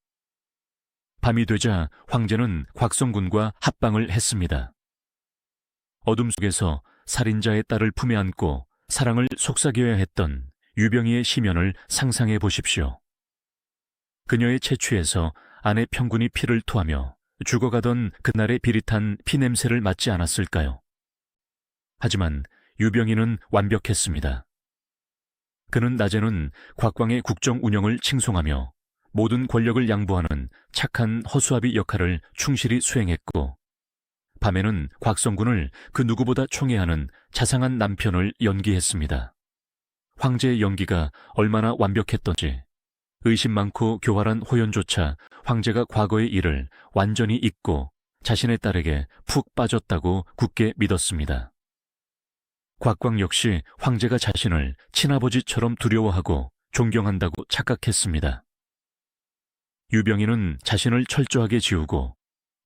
밤이 되자 황제는 곽성군과 합방을 했습니다. 어둠 속에서 살인자의 딸을 품에 안고 사랑을 속삭여야 했던 유병희의 시면을 상상해 보십시오. 그녀의 채취에서 아내 평군이 피를 토하며 죽어가던 그날의 비릿한 피냄새를 맡지 않았을까요? 하지만 유병희는 완벽했습니다. 그는 낮에는 곽광의 국정 운영을 칭송하며 모든 권력을 양보하는 착한 허수아비 역할을 충실히 수행했고, 밤에는 곽성군을 그 누구보다 총애하는 자상한 남편을 연기했습니다. 황제의 연기가 얼마나 완벽했던지 의심 많고 교활한 호연조차 황제가 과거의 일을 완전히 잊고 자신의 딸에게 푹 빠졌다고 굳게 믿었습니다. 곽광 역시 황제가 자신을 친아버지처럼 두려워하고 존경한다고 착각했습니다. 유병희는 자신을 철저하게 지우고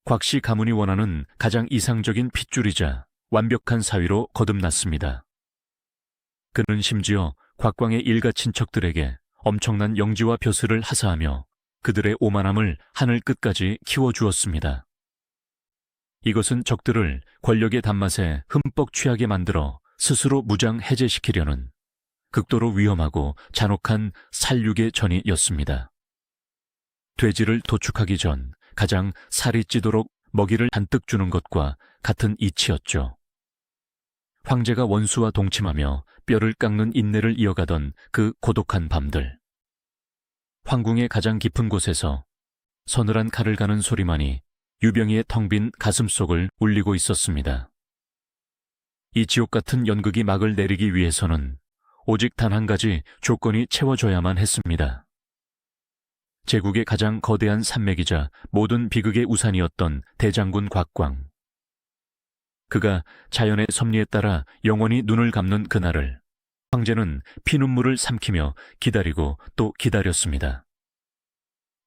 곽씨 가문이 원하는 가장 이상적인 핏줄이자 완벽한 사위로 거듭났습니다. 그는 심지어 곽광의 일가 친척들에게 엄청난 영지와 벼슬을 하사하며 그들의 오만함을 하늘 끝까지 키워주었습니다. 이것은 적들을 권력의 단맛에 흠뻑 취하게 만들어 스스로 무장 해제시키려는 극도로 위험하고 잔혹한 살육의 전이였습니다. 돼지를 도축하기 전 가장 살이 찌도록 먹이를 잔뜩 주는 것과 같은 이치였죠. 황제가 원수와 동침하며 뼈를 깎는 인내를 이어가던 그 고독한 밤들. 황궁의 가장 깊은 곳에서 서늘한 칼을 가는 소리만이 유병희의 텅 빈 가슴속을 울리고 있었습니다. 이 지옥 같은 연극이 막을 내리기 위해서는 오직 단 한 가지 조건이 채워져야만 했습니다. 제국의 가장 거대한 산맥이자 모든 비극의 우산이었던 대장군 곽광. 그가 자연의 섭리에 따라 영원히 눈을 감는 그날을 황제는 피눈물을 삼키며 기다리고 또 기다렸습니다.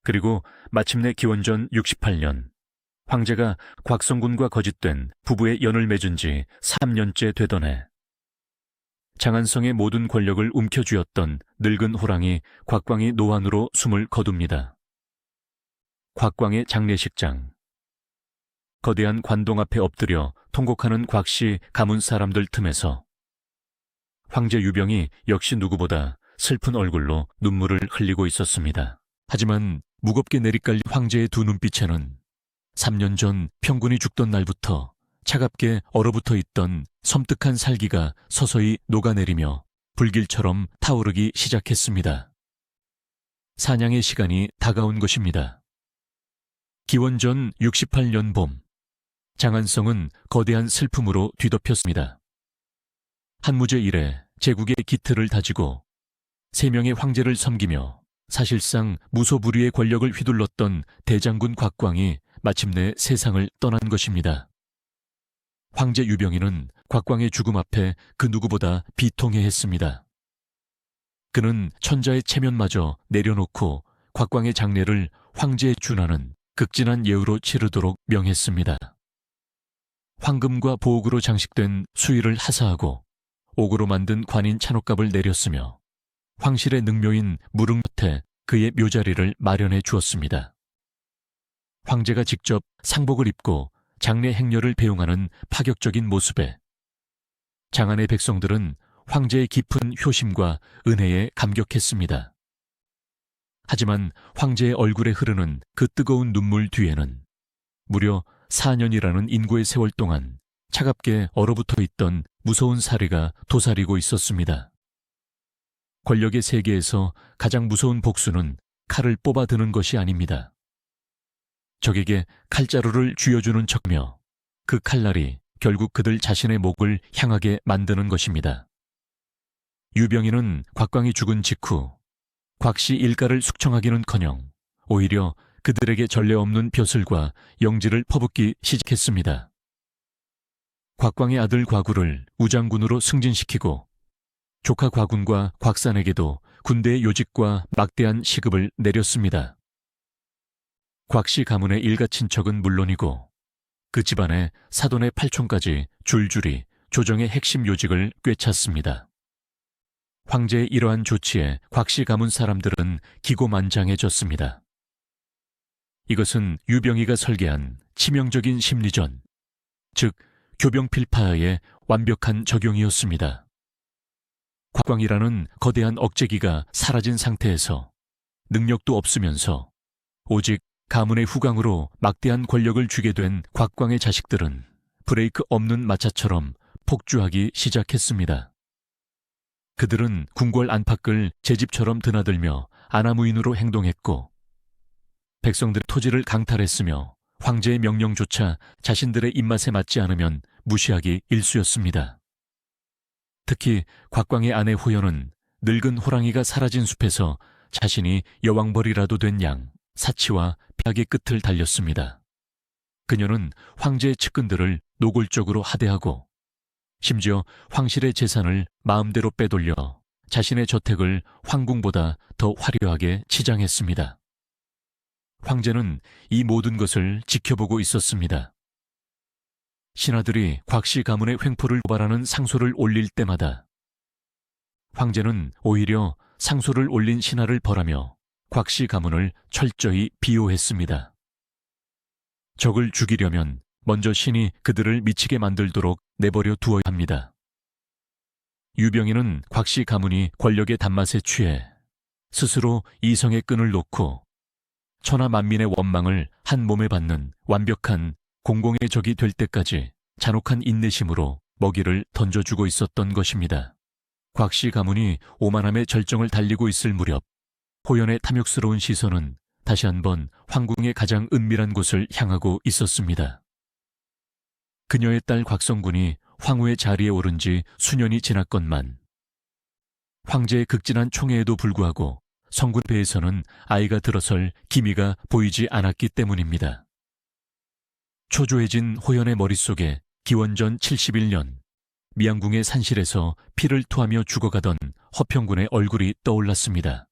그리고 마침내 기원전 68년 황제가 곽성군과 거짓된 부부의 연을 맺은 지 3년째 되던 해, 장안성의 모든 권력을 움켜쥐었던 늙은 호랑이 곽광이 노안으로 숨을 거둡니다. 곽광의 장례식장. 거대한 관동 앞에 엎드려 통곡하는 곽씨 가문 사람들 틈에서 황제 유병이 역시 누구보다 슬픈 얼굴로 눈물을 흘리고 있었습니다. 하지만 무겁게 내리깔린 황제의 두 눈빛에는 3년 전 평군이 죽던 날부터 차갑게 얼어붙어 있던 섬뜩한 살기가 서서히 녹아내리며 불길처럼 타오르기 시작했습니다. 사냥의 시간이 다가온 것입니다. 기원전 68년 봄, 장안성은 거대한 슬픔으로 뒤덮였습니다. 한무제 이래 제국의 기틀을 다지고 3명의 황제를 섬기며 사실상 무소불위의 권력을 휘둘렀던 대장군 곽광이 마침내 세상을 떠난 것입니다. 황제 유병인은 곽광의 죽음 앞에 그 누구보다 비통해했습니다. 그는 천자의 체면마저 내려놓고 곽광의 장례를 황제에 준하는 극진한 예우로 치르도록 명했습니다. 황금과 보옥으로 장식된 수의를 하사하고 옥으로 만든 관인 찬옥갑을 내렸으며 황실의 능묘인 무릉 곁에 그의 묘자리를 마련해 주었습니다. 황제가 직접 상복을 입고 장례 행렬을 배웅하는 파격적인 모습에 장안의 백성들은 황제의 깊은 효심과 은혜에 감격했습니다. 하지만 황제의 얼굴에 흐르는 그 뜨거운 눈물 뒤에는 무려 4년이라는 인고의 세월 동안 차갑게 얼어붙어 있던 무서운 사리가 도사리고 있었습니다. 권력의 세계에서 가장 무서운 복수는 칼을 뽑아드는 것이 아닙니다. 적에게 칼자루를 쥐어주는 척며 그 칼날이 결국 그들 자신의 목을 향하게 만드는 것입니다. 유병인은 곽광이 죽은 직후 곽씨 일가를 숙청하기는커녕 오히려 그들에게 전례 없는 벼슬과 영지를 퍼붓기 시작했습니다. 곽광의 아들 곽우를 우장군으로 승진시키고 조카 곽운과 곽산에게도 군대의 요직과 막대한 시급을 내렸습니다. 곽씨 가문의 일가 친척은 물론이고 그 집안의 사돈의 팔촌까지 줄줄이 조정의 핵심 요직을 꿰찼습니다. 황제의 이러한 조치에 곽씨 가문 사람들은 기고만장해졌습니다. 이것은 유병희가 설계한 치명적인 심리전, 즉 교병필파의 완벽한 적용이었습니다. 곽광이라는 거대한 억제기가 사라진 상태에서 능력도 없으면서 오직 가문의 후광으로 막대한 권력을 쥐게 된 곽광의 자식들은 브레이크 없는 마차처럼 폭주하기 시작했습니다. 그들은 궁궐 안팎을 제 집처럼 드나들며 아나무인으로 행동했고 백성들의 토지를 강탈했으며 황제의 명령조차 자신들의 입맛에 맞지 않으면 무시하기 일쑤였습니다. 특히 곽광의 아내 호연은 늙은 호랑이가 사라진 숲에서 자신이 여왕벌이라도 된 양 사치와 폐악의 끝을 달렸습니다. 그녀는 황제의 측근들을 노골적으로 하대하고 심지어 황실의 재산을 마음대로 빼돌려 자신의 저택을 황궁보다 더 화려하게 치장했습니다. 황제는 이 모든 것을 지켜보고 있었습니다. 신하들이 곽씨 가문의 횡포를 고발하는 상소를 올릴 때마다 황제는 오히려 상소를 올린 신하를 벌하며 곽씨 가문을 철저히 비호했습니다. 적을 죽이려면 먼저 신이 그들을 미치게 만들도록 내버려 두어야 합니다. 유병인은 곽씨 가문이 권력의 단맛에 취해 스스로 이성의 끈을 놓고 천하 만민의 원망을 한 몸에 받는 완벽한 공공의 적이 될 때까지 잔혹한 인내심으로 먹이를 던져주고 있었던 것입니다. 곽씨 가문이 오만함의 절정을 달리고 있을 무렵 호연의 탐욕스러운 시선은 다시 한번 황궁의 가장 은밀한 곳을 향하고 있었습니다. 그녀의 딸 곽성군이 황후의 자리에 오른 지 수년이 지났건만 황제의 극진한 총애에도 불구하고 성군 배에서는 아이가 들어설 기미가 보이지 않았기 때문입니다. 초조해진 호연의 머릿속에 기원전 71년 미양궁의 산실에서 피를 토하며 죽어가던 허평군의 얼굴이 떠올랐습니다.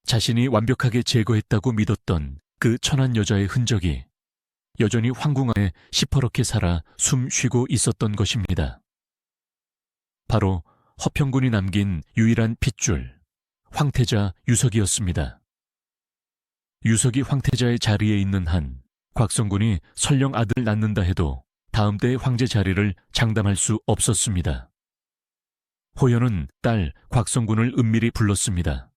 자신이 완벽하게 제거했다고 믿었던 그 천한 여자의 흔적이 여전히 황궁 안에 시퍼렇게 살아 숨 쉬고 있었던 것입니다. 바로 허평군이 남긴 유일한 핏줄, 황태자 유석이었습니다. 유석이 황태자의 자리에 있는 한 곽성군이 설령 아들을 낳는다 해도 다음 때 황제 자리를 장담할 수 없었습니다. 호연은 딸 곽성군을 은밀히 불렀습니다.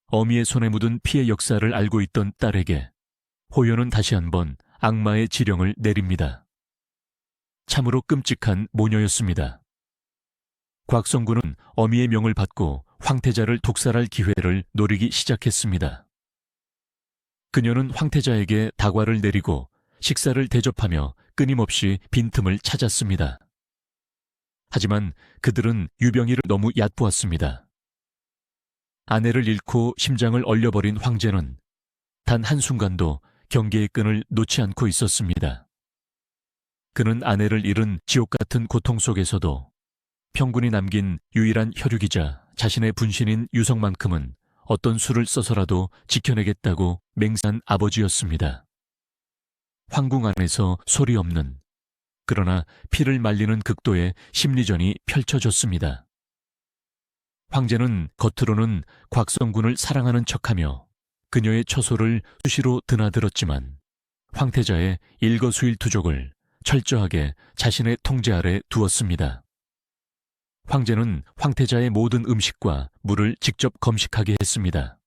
어미의 손에 묻은 피의 역사를 알고 있던 딸에게 호연은 다시 한번 악마의 지령을 내립니다. 참으로 끔찍한 모녀였습니다. 곽성군은 어미의 명을 받고 황태자를 독살할 기회를 노리기 시작했습니다. 그녀는 황태자에게 다과를 내리고 식사를 대접하며 끊임없이 빈틈을 찾았습니다. 하지만 그들은 유병희를 너무 얕보았습니다. 아내를 잃고 심장을 얼려버린 황제는 단 한순간도 경계의 끈을 놓지 않고 있었습니다. 그는 아내를 잃은 지옥 같은 고통 속에서도 평군이 남긴 유일한 혈육이자 자신의 분신인 유성만큼은 어떤 수를 써서라도 지켜내겠다고 맹세한 아버지였습니다. 황궁 안에서 소리 없는, 그러나 피를 말리는 극도의 심리전이 펼쳐졌습니다. 황제는 겉으로는 곽성군을 사랑하는 척하며 그녀의 처소를 수시로 드나들었지만 황태자의 일거수일투족을 철저하게 자신의 통제 아래 두었습니다. 황제는 황태자의 모든 음식과 물을 직접 검식하게 했습니다.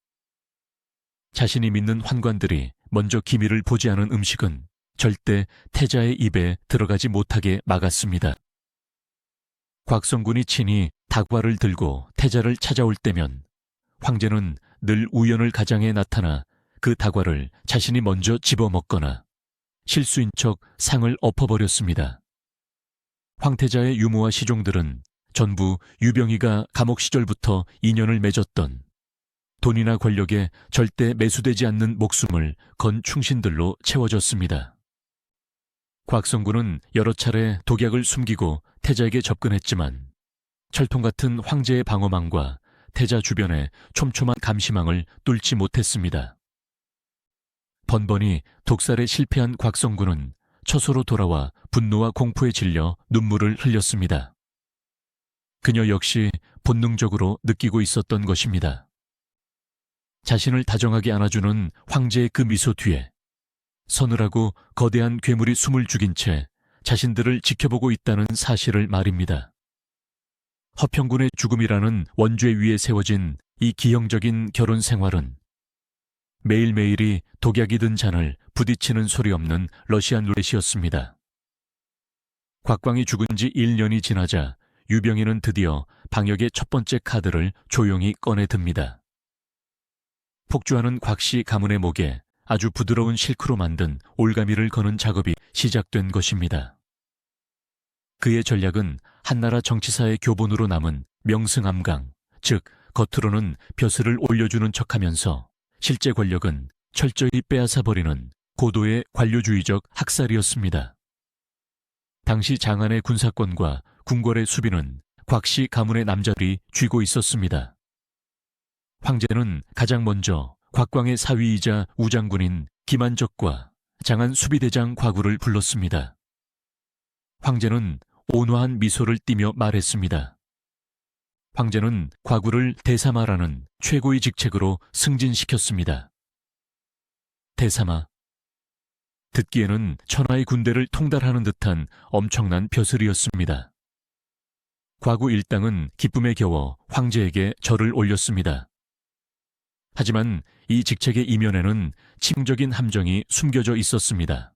자신이 믿는 환관들이 먼저 기미를 보지 않은 음식은 절대 태자의 입에 들어가지 못하게 막았습니다. 곽성군이 친히 다과를 들고 태자를 찾아올 때면 황제는 늘 우연을 가장해 나타나 그 다과를 자신이 먼저 집어먹거나 실수인 척 상을 엎어버렸습니다. 황태자의 유모와 시종들은 전부 유병희가 감옥 시절부터 인연을 맺었던 돈이나 권력에 절대 매수되지 않는 목숨을 건 충신들로 채워졌습니다. 곽성군은 여러 차례 독약을 숨기고 태자에게 접근했지만 철통 같은 황제의 방어망과 태자 주변의 촘촘한 감시망을 뚫지 못했습니다. 번번이 독살에 실패한 곽성군은 처소로 돌아와 분노와 공포에 질려 눈물을 흘렸습니다. 그녀 역시 본능적으로 느끼고 있었던 것입니다. 자신을 다정하게 안아주는 황제의 그 미소 뒤에 서늘하고 거대한 괴물이 숨을 죽인 채 자신들을 지켜보고 있다는 사실을 말입니다. 허평군의 죽음이라는 원죄 위에 세워진 이 기형적인 결혼 생활은 매일매일이 독약이 든 잔을 부딪히는 소리 없는 러시안 룰렛이었습니다. 곽광이 죽은 지 1년이 지나자 유병희는 드디어 방역의 첫 번째 카드를 조용히 꺼내 듭니다. 폭주하는 곽씨 가문의 목에 아주 부드러운 실크로 만든 올가미를 거는 작업이 시작된 것입니다. 그의 전략은 한나라 정치사의 교본으로 남은 명승암강, 즉 겉으로는 벼슬을 올려주는 척하면서 실제 권력은 철저히 빼앗아버리는 고도의 관료주의적 학살이었습니다. 당시 장안의 군사권과 궁궐의 수비는 곽씨 가문의 남자들이 쥐고 있었습니다. 황제는 가장 먼저 곽광의 사위이자 우장군인 김한적과 장안 수비대장 곽우를 불렀습니다. 황제는 온화한 미소를 띠며 말했습니다. 황제는 곽우를 대사마라는 최고의 직책으로 승진시켰습니다. 대사마. 듣기에는 천하의 군대를 통달하는 듯한 엄청난 벼슬이었습니다. 곽우 일당은 기쁨에 겨워 황제에게 절을 올렸습니다. 하지만 이 직책의 이면에는 치명적인 함정이 숨겨져 있었습니다.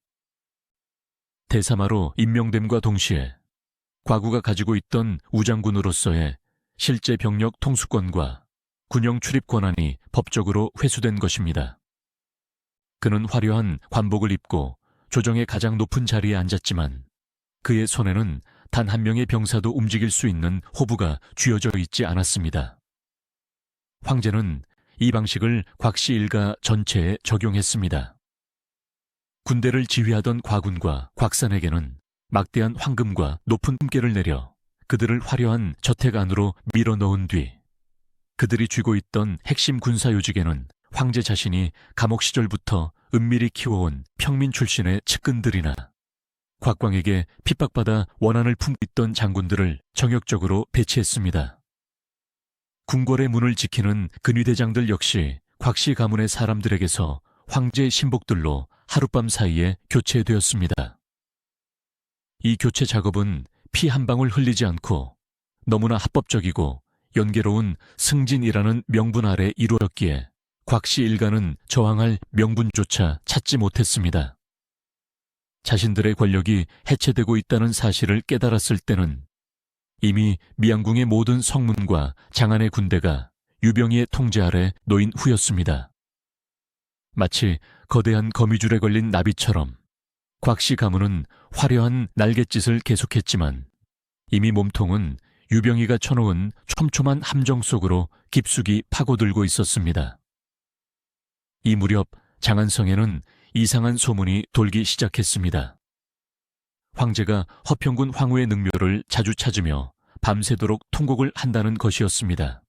대사마로 임명됨과 동시에 곽우가 가지고 있던 우장군으로서의 실제 병력 통수권과 군용 출입 권한이 법적으로 회수된 것입니다. 그는 화려한 관복을 입고 조정의 가장 높은 자리에 앉았지만 그의 손에는 단 한 명의 병사도 움직일 수 있는 호부가 쥐어져 있지 않았습니다. 황제는 이 방식을 곽씨 일가 전체에 적용했습니다. 군대를 지휘하던 과군과 곽산에게는 막대한 황금과 높은 품계를 내려 그들을 화려한 저택 안으로 밀어넣은 뒤 그들이 쥐고 있던 핵심 군사요직에는 황제 자신이 감옥 시절부터 은밀히 키워온 평민 출신의 측근들이나 곽광에게 핍박받아 원한을 품고 있던 장군들을 정역적으로 배치했습니다. 궁궐의 문을 지키는 근위대장들 역시 곽씨 가문의 사람들에게서 황제의 신복들로 하룻밤 사이에 교체되었습니다. 이 교체 작업은 피 한 방울 흘리지 않고 너무나 합법적이고 연계로운 승진이라는 명분 아래 이루어졌기에 곽씨 일가는 저항할 명분조차 찾지 못했습니다. 자신들의 권력이 해체되고 있다는 사실을 깨달았을 때는 이미 미양궁의 모든 성문과 장안의 군대가 유병희의 통제 아래 놓인 후였습니다. 마치 거대한 거미줄에 걸린 나비처럼 곽씨 가문은 화려한 날갯짓을 계속했지만 이미 몸통은 유병희가 쳐놓은 촘촘한 함정 속으로 깊숙이 파고들고 있었습니다. 이 무렵 장안성에는 이상한 소문이 돌기 시작했습니다. 황제가 허평군 황후의 능묘를 자주 찾으며 밤새도록 통곡을 한다는 것이었습니다.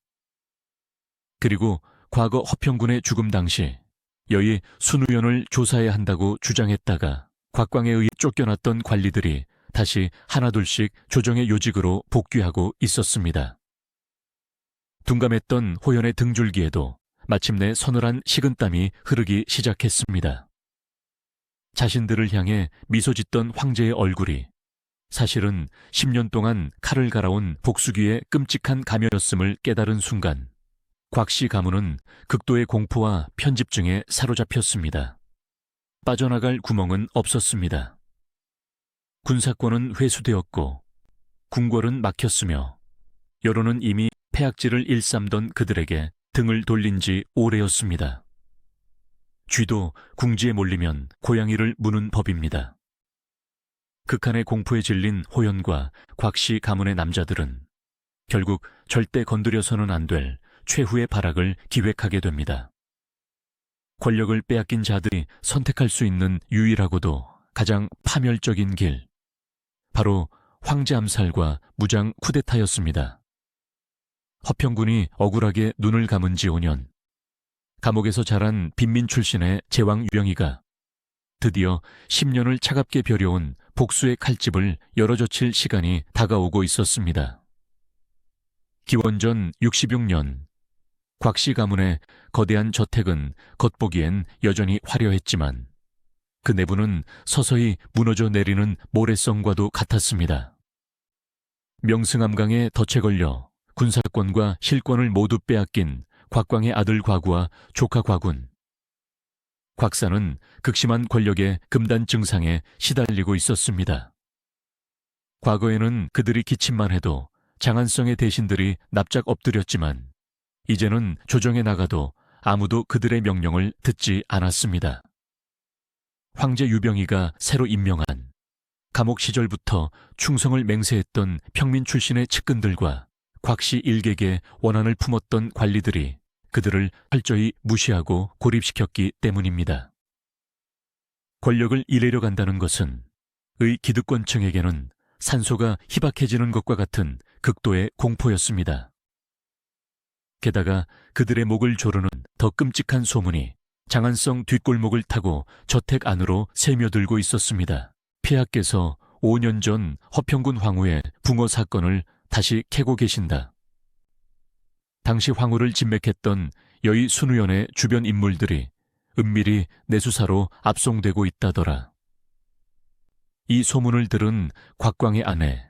그리고 과거 허평군의 죽음 당시 여의 순우연을 조사해야 한다고 주장했다가 곽광에 의해 쫓겨났던 관리들이 다시 하나둘씩 조정의 요직으로 복귀하고 있었습니다. 둔감했던 호연의 등줄기에도 마침내 서늘한 식은땀이 흐르기 시작했습니다. 자신들을 향해 미소 짓던 황제의 얼굴이 사실은 10년 동안 칼을 갈아온 복수기의 끔찍한 가면이었음을 깨달은 순간 곽씨 가문은 극도의 공포와 편집증에 사로잡혔습니다. 빠져나갈 구멍은 없었습니다. 군사권은 회수되었고 궁궐은 막혔으며 여론은 이미 폐악질을 일삼던 그들에게 등을 돌린 지 오래였습니다. 쥐도 궁지에 몰리면 고양이를 무는 법입니다. 극한의 공포에 질린 호연과 곽씨 가문의 남자들은 결국 절대 건드려서는 안 될 최후의 발악을 기획하게 됩니다. 권력을 빼앗긴 자들이 선택할 수 있는 유일하고도 가장 파멸적인 길, 바로 황제 암살과 무장 쿠데타였습니다. 허평군이 억울하게 눈을 감은 지 5년, 감옥에서 자란 빈민 출신의 제왕 유병희가 드디어 10년을 차갑게 벼려온 복수의 칼집을 열어젖힐 시간이 다가오고 있었습니다. 기원전 66년, 곽씨 가문의 거대한 저택은 겉보기엔 여전히 화려했지만 그 내부는 서서히 무너져 내리는 모래성과도 같았습니다. 명승암강에 덫에 걸려 군사권과 실권을 모두 빼앗긴 곽광의 아들 곽우와 조카 곽운. 곽사는 극심한 권력의 금단 증상에 시달리고 있었습니다. 과거에는 그들이 기침만 해도 장안성의 대신들이 납작 엎드렸지만 이제는 조정에 나가도 아무도 그들의 명령을 듣지 않았습니다. 황제 유병희가 새로 임명한 감옥 시절부터 충성을 맹세했던 평민 출신의 측근들과 곽씨 일객의 원한을 품었던 관리들이 그들을 철저히 무시하고 고립시켰기 때문입니다. 권력을 이래려 간다는 것은 의 기득권층에게는 산소가 희박해지는 것과 같은 극도의 공포였습니다. 게다가 그들의 목을 조르는 더 끔찍한 소문이 장안성 뒷골목을 타고 저택 안으로 새며들고 있었습니다. 폐하께서 5년 전 허평군 황후의 붕어 사건을 다시 캐고 계신다. 당시 황후를 진맥했던 여의 순우연의 주변 인물들이 은밀히 내수사로 압송되고 있다더라. 이 소문을 들은 곽광의 아내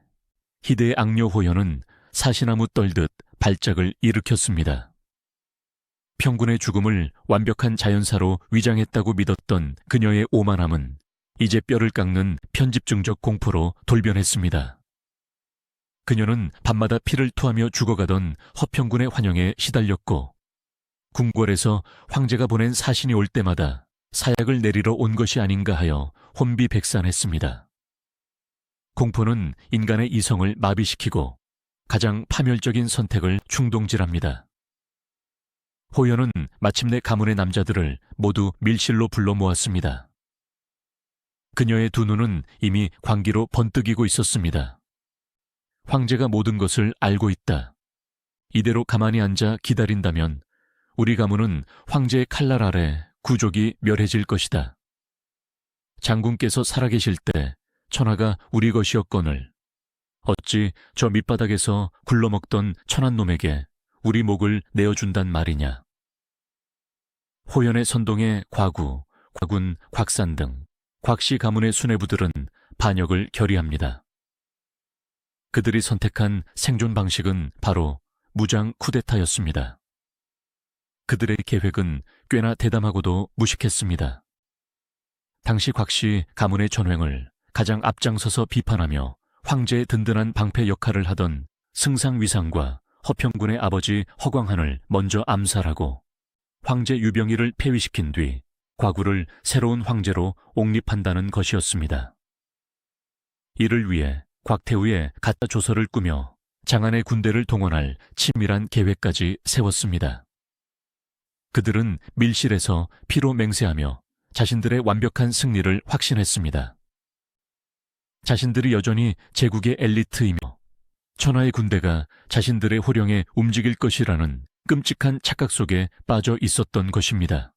희대의 악녀 호연은 사시나무 떨듯 발작을 일으켰습니다. 평군의 죽음을 완벽한 자연사로 위장했다고 믿었던 그녀의 오만함은 이제 뼈를 깎는 편집증적 공포로 돌변했습니다. 그녀는 밤마다 피를 토하며 죽어가던 허평군의 환영에 시달렸고 궁궐에서 황제가 보낸 사신이 올 때마다 사약을 내리러 온 것이 아닌가 하여 혼비백산했습니다. 공포는 인간의 이성을 마비시키고 가장 파멸적인 선택을 충동질합니다. 호연은 마침내 가문의 남자들을 모두 밀실로 불러 모았습니다. 그녀의 두 눈은 이미 광기로 번뜩이고 있었습니다. 황제가 모든 것을 알고 있다. 이대로 가만히 앉아 기다린다면 우리 가문은 황제의 칼날 아래 구족이 멸해질 것이다. 장군께서 살아계실 때 천하가 우리 것이었거늘 어찌 저 밑바닥에서 굴러먹던 천한 놈에게 우리 목을 내어준단 말이냐. 호연의 선동에 곽우, 곽운, 곽산 등 곽씨 가문의 수뇌부들은 반역을 결의합니다. 그들이 선택한 생존 방식은 바로 무장 쿠데타였습니다. 그들의 계획은 꽤나 대담하고도 무식했습니다. 당시 곽씨 가문의 전횡을 가장 앞장서서 비판하며 황제의 든든한 방패 역할을 하던 승상위상과 허평군의 아버지 허광한을 먼저 암살하고 황제 유병희를 폐위시킨 뒤 과구를 새로운 황제로 옹립한다는 것이었습니다. 이를 위해 곽태우의 가짜 조서를 꾸며 장안의 군대를 동원할 치밀한 계획까지 세웠습니다. 그들은 밀실에서 피로 맹세하며 자신들의 완벽한 승리를 확신했습니다. 자신들이 여전히 제국의 엘리트이며 천하의 군대가 자신들의 호령에 움직일 것이라는 끔찍한 착각 속에 빠져 있었던 것입니다.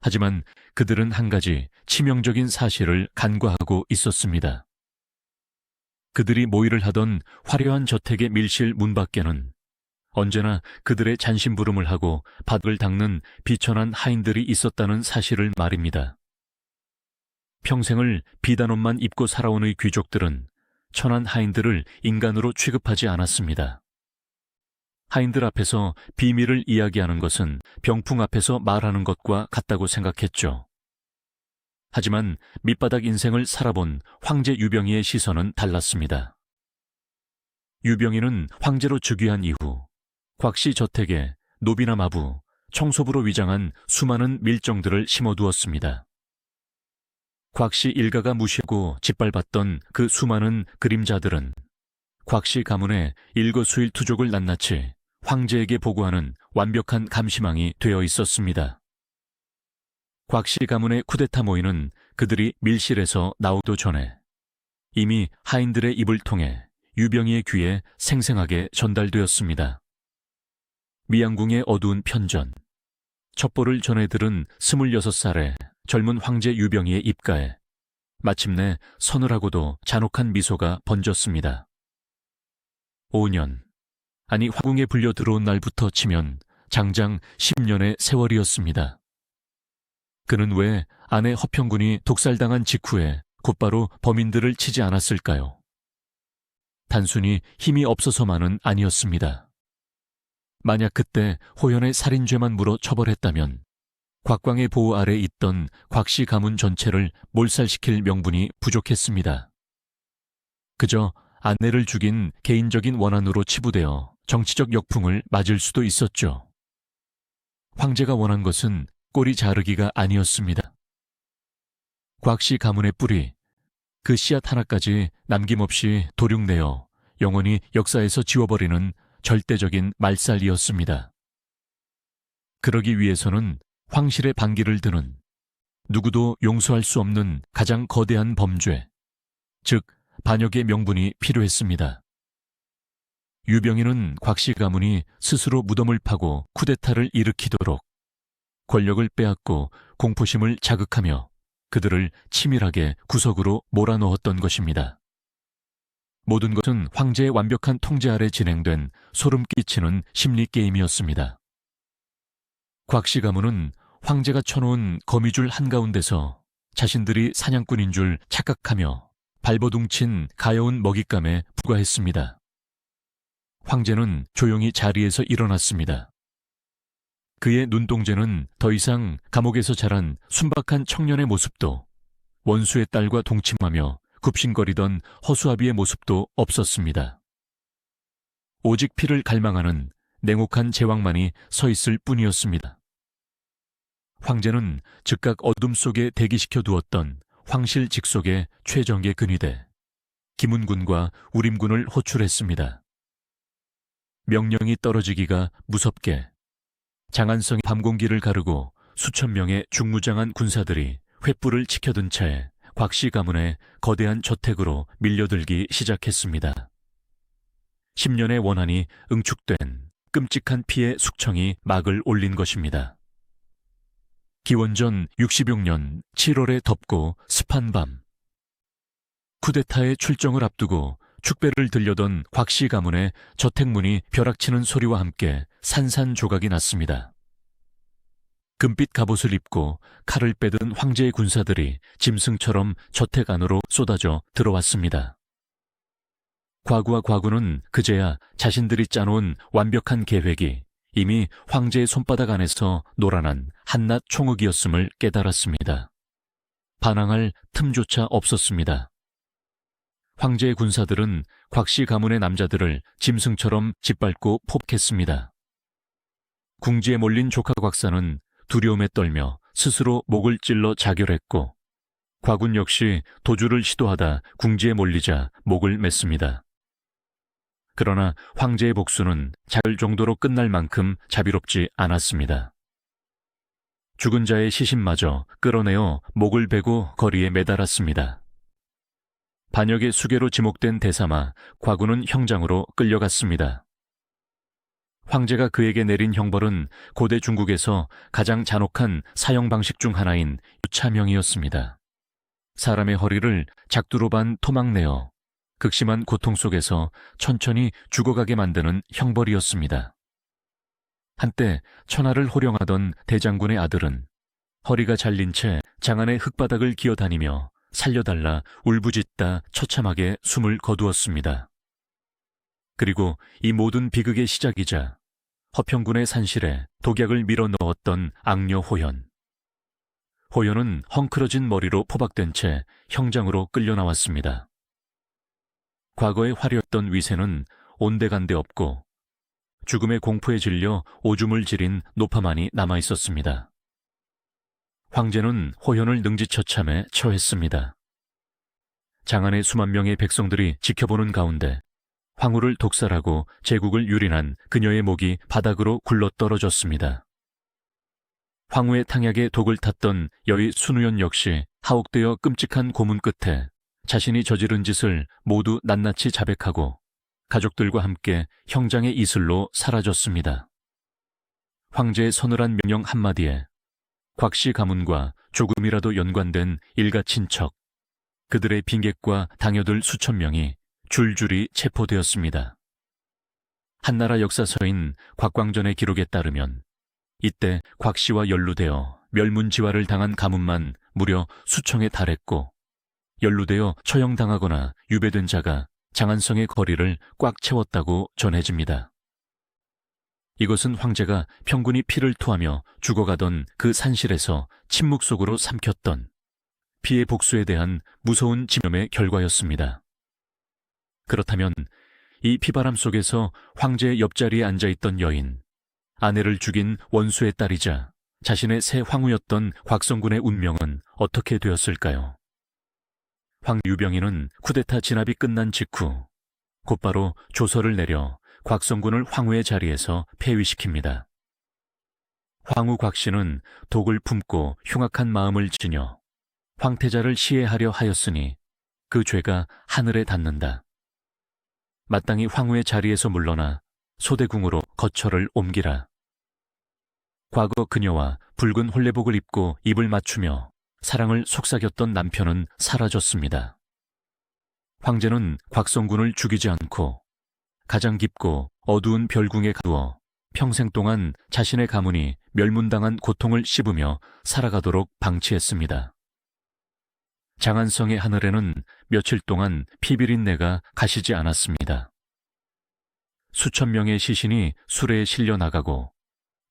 하지만 그들은 한 가지 치명적인 사실을 간과하고 있었습니다. 그들이 모의를 하던 화려한 저택의 밀실 문 밖에는 언제나 그들의 잔심부름을 하고 밭을 닦는 비천한 하인들이 있었다는 사실을 말입니다. 평생을 비단옷만 입고 살아온 의 귀족들은 천한 하인들을 인간으로 취급하지 않았습니다. 하인들 앞에서 비밀을 이야기하는 것은 병풍 앞에서 말하는 것과 같다고 생각했죠. 하지만 밑바닥 인생을 살아본 황제 유병희의 시선은 달랐습니다. 유병희는 황제로 즉위한 이후 곽씨 저택에 노비나 마부, 청소부로 위장한 수많은 밀정들을 심어두었습니다. 곽씨 일가가 무시하고 짓밟았던 그 수많은 그림자들은 곽씨 가문의 일거수일투족을 낱낱이 황제에게 보고하는 완벽한 감시망이 되어 있었습니다. 곽씨 가문의 쿠데타 모의는 그들이 밀실에서 나오도 전에 이미 하인들의 입을 통해 유병희의 귀에 생생하게 전달되었습니다. 미양궁의 어두운 편전, 첩보를 전해 들은 26살의 젊은 황제 유병희의 입가에 마침내 서늘하고도 잔혹한 미소가 번졌습니다. 5년, 아니 화궁에 불려 들어온 날부터 치면 장장 10년의 세월이었습니다. 그는 왜 아내 허평군이 독살당한 직후에 곧바로 범인들을 치지 않았을까요? 단순히 힘이 없어서만은 아니었습니다. 만약 그때 호연의 살인죄만 물어 처벌했다면 곽광의 보호 아래 있던 곽씨 가문 전체를 몰살시킬 명분이 부족했습니다. 그저 아내를 죽인 개인적인 원한으로 치부되어 정치적 역풍을 맞을 수도 있었죠. 황제가 원한 것은 꼬리 자르기가 아니었습니다. 곽씨 가문의 뿌리, 그 씨앗 하나까지 남김없이 도륙내어 영원히 역사에서 지워버리는 절대적인 말살이었습니다. 그러기 위해서는 황실의 반기를 드는 누구도 용서할 수 없는 가장 거대한 범죄, 즉 반역의 명분이 필요했습니다. 유병희는 곽씨 가문이 스스로 무덤을 파고 쿠데타를 일으키도록 권력을 빼앗고 공포심을 자극하며 그들을 치밀하게 구석으로 몰아넣었던 것입니다. 모든 것은 황제의 완벽한 통제 아래 진행된 소름 끼치는 심리 게임이었습니다. 곽씨 가문은 황제가 쳐놓은 거미줄 한가운데서 자신들이 사냥꾼인 줄 착각하며 발버둥친 가여운 먹잇감에 부과했습니다. 황제는 조용히 자리에서 일어났습니다. 그의 눈동자는 더 이상 감옥에서 자란 순박한 청년의 모습도 원수의 딸과 동침하며 굽신거리던 허수아비의 모습도 없었습니다. 오직 피를 갈망하는 냉혹한 제왕만이 서 있을 뿐이었습니다. 황제는 즉각 어둠 속에 대기시켜 두었던 황실 직속의 최정예 근위대 김훈군과 우림군을 호출했습니다. 명령이 떨어지기가 무섭게 장안성의 밤공기를 가르고 수천 명의 중무장한 군사들이 횃불을 치켜든 채 곽씨 가문의 거대한 저택으로 밀려들기 시작했습니다. 10년의 원한이 응축된 끔찍한 피의 숙청이 막을 올린 것입니다. 기원전 66년 7월의 덥고 습한 밤, 쿠데타의 출정을 앞두고 축배를 들려던 곽씨 가문의 저택문이 벼락치는 소리와 함께 산산조각이 났습니다. 금빛 갑옷을 입고 칼을 빼든 황제의 군사들이 짐승처럼 저택 안으로 쏟아져 들어왔습니다. 과구와 과구는 그제야 자신들이 짜놓은 완벽한 계획이 이미 황제의 손바닥 안에서 노란한 한낱 총흙이었음을 깨달았습니다. 반항할 틈조차 없었습니다. 황제의 군사들은 곽씨 가문의 남자들을 짐승처럼 짓밟고 포박했습니다. 궁지에 몰린 조카 곽사는 두려움에 떨며 스스로 목을 찔러 자결했고, 과군 역시 도주를 시도하다 궁지에 몰리자 목을 맸습니다. 그러나 황제의 복수는 자결 정도로 끝날 만큼 자비롭지 않았습니다. 죽은 자의 시신마저 끌어내어 목을 베고 거리에 매달았습니다. 반역의 수괴로 지목된 대사마 과군은 형장으로 끌려갔습니다. 황제가 그에게 내린 형벌은 고대 중국에서 가장 잔혹한 사형 방식 중 하나인 유차명이었습니다. 사람의 허리를 작두로 반 토막내어 극심한 고통 속에서 천천히 죽어가게 만드는 형벌이었습니다. 한때 천하를 호령하던 대장군의 아들은 허리가 잘린 채 장안의 흙바닥을 기어다니며 살려달라 울부짖다 처참하게 숨을 거두었습니다. 그리고 이 모든 비극의 시작이자 허평군의 산실에 독약을 밀어 넣었던 악녀 호연. 호연은 헝클어진 머리로 포박된 채 형장으로 끌려 나왔습니다. 과거의 화려했던 위세는 온데간데 없고 죽음의 공포에 질려 오줌을 지린 노파만이 남아있었습니다. 황제는 호연을 능지처참에 처했습니다. 장안의 수만 명의 백성들이 지켜보는 가운데 황후를 독살하고 제국을 유린한 그녀의 목이 바닥으로 굴러떨어졌습니다. 황후의 탕약에 독을 탔던 여의 순우연 역시 하옥되어 끔찍한 고문 끝에 자신이 저지른 짓을 모두 낱낱이 자백하고 가족들과 함께 형장의 이슬로 사라졌습니다. 황제의 서늘한 명령 한마디에 곽씨 가문과 조금이라도 연관된 일가 친척, 그들의 빈객과 당여들 수천 명이 줄줄이 체포되었습니다. 한나라 역사서인 곽광전의 기록에 따르면 이때 곽씨와 연루되어 멸문지화를 당한 가문만 무려 수청에 달했고, 연루되어 처형당하거나 유배된 자가 장안성의 거리를 꽉 채웠다고 전해집니다. 이것은 황제가 평군이 피를 토하며 죽어가던 그 산실에서 침묵 속으로 삼켰던 피해 복수에 대한 무서운 집념의 결과였습니다. 그렇다면 이 피바람 속에서 황제의 옆자리에 앉아있던 여인, 아내를 죽인 원수의 딸이자 자신의 새 황후였던 곽성군의 운명은 어떻게 되었을까요? 황유병인은 쿠데타 진압이 끝난 직후 곧바로 조서를 내려 곽성군을 황후의 자리에서 폐위시킵니다. 황후 곽씨는 독을 품고 흉악한 마음을 지녀 황태자를 시해하려 하였으니 그 죄가 하늘에 닿는다. 마땅히 황후의 자리에서 물러나 소대궁으로 거처를 옮기라. 과거 그녀와 붉은 홀레복을 입고 입을 맞추며 사랑을 속삭였던 남편은 사라졌습니다. 황제는 곽성군을 죽이지 않고 가장 깊고 어두운 별궁에 가두어 평생 동안 자신의 가문이 멸문당한 고통을 씹으며 살아가도록 방치했습니다. 장안성의 하늘에는 며칠 동안 피비린내가 가시지 않았습니다. 수천 명의 시신이 수레에 실려 나가고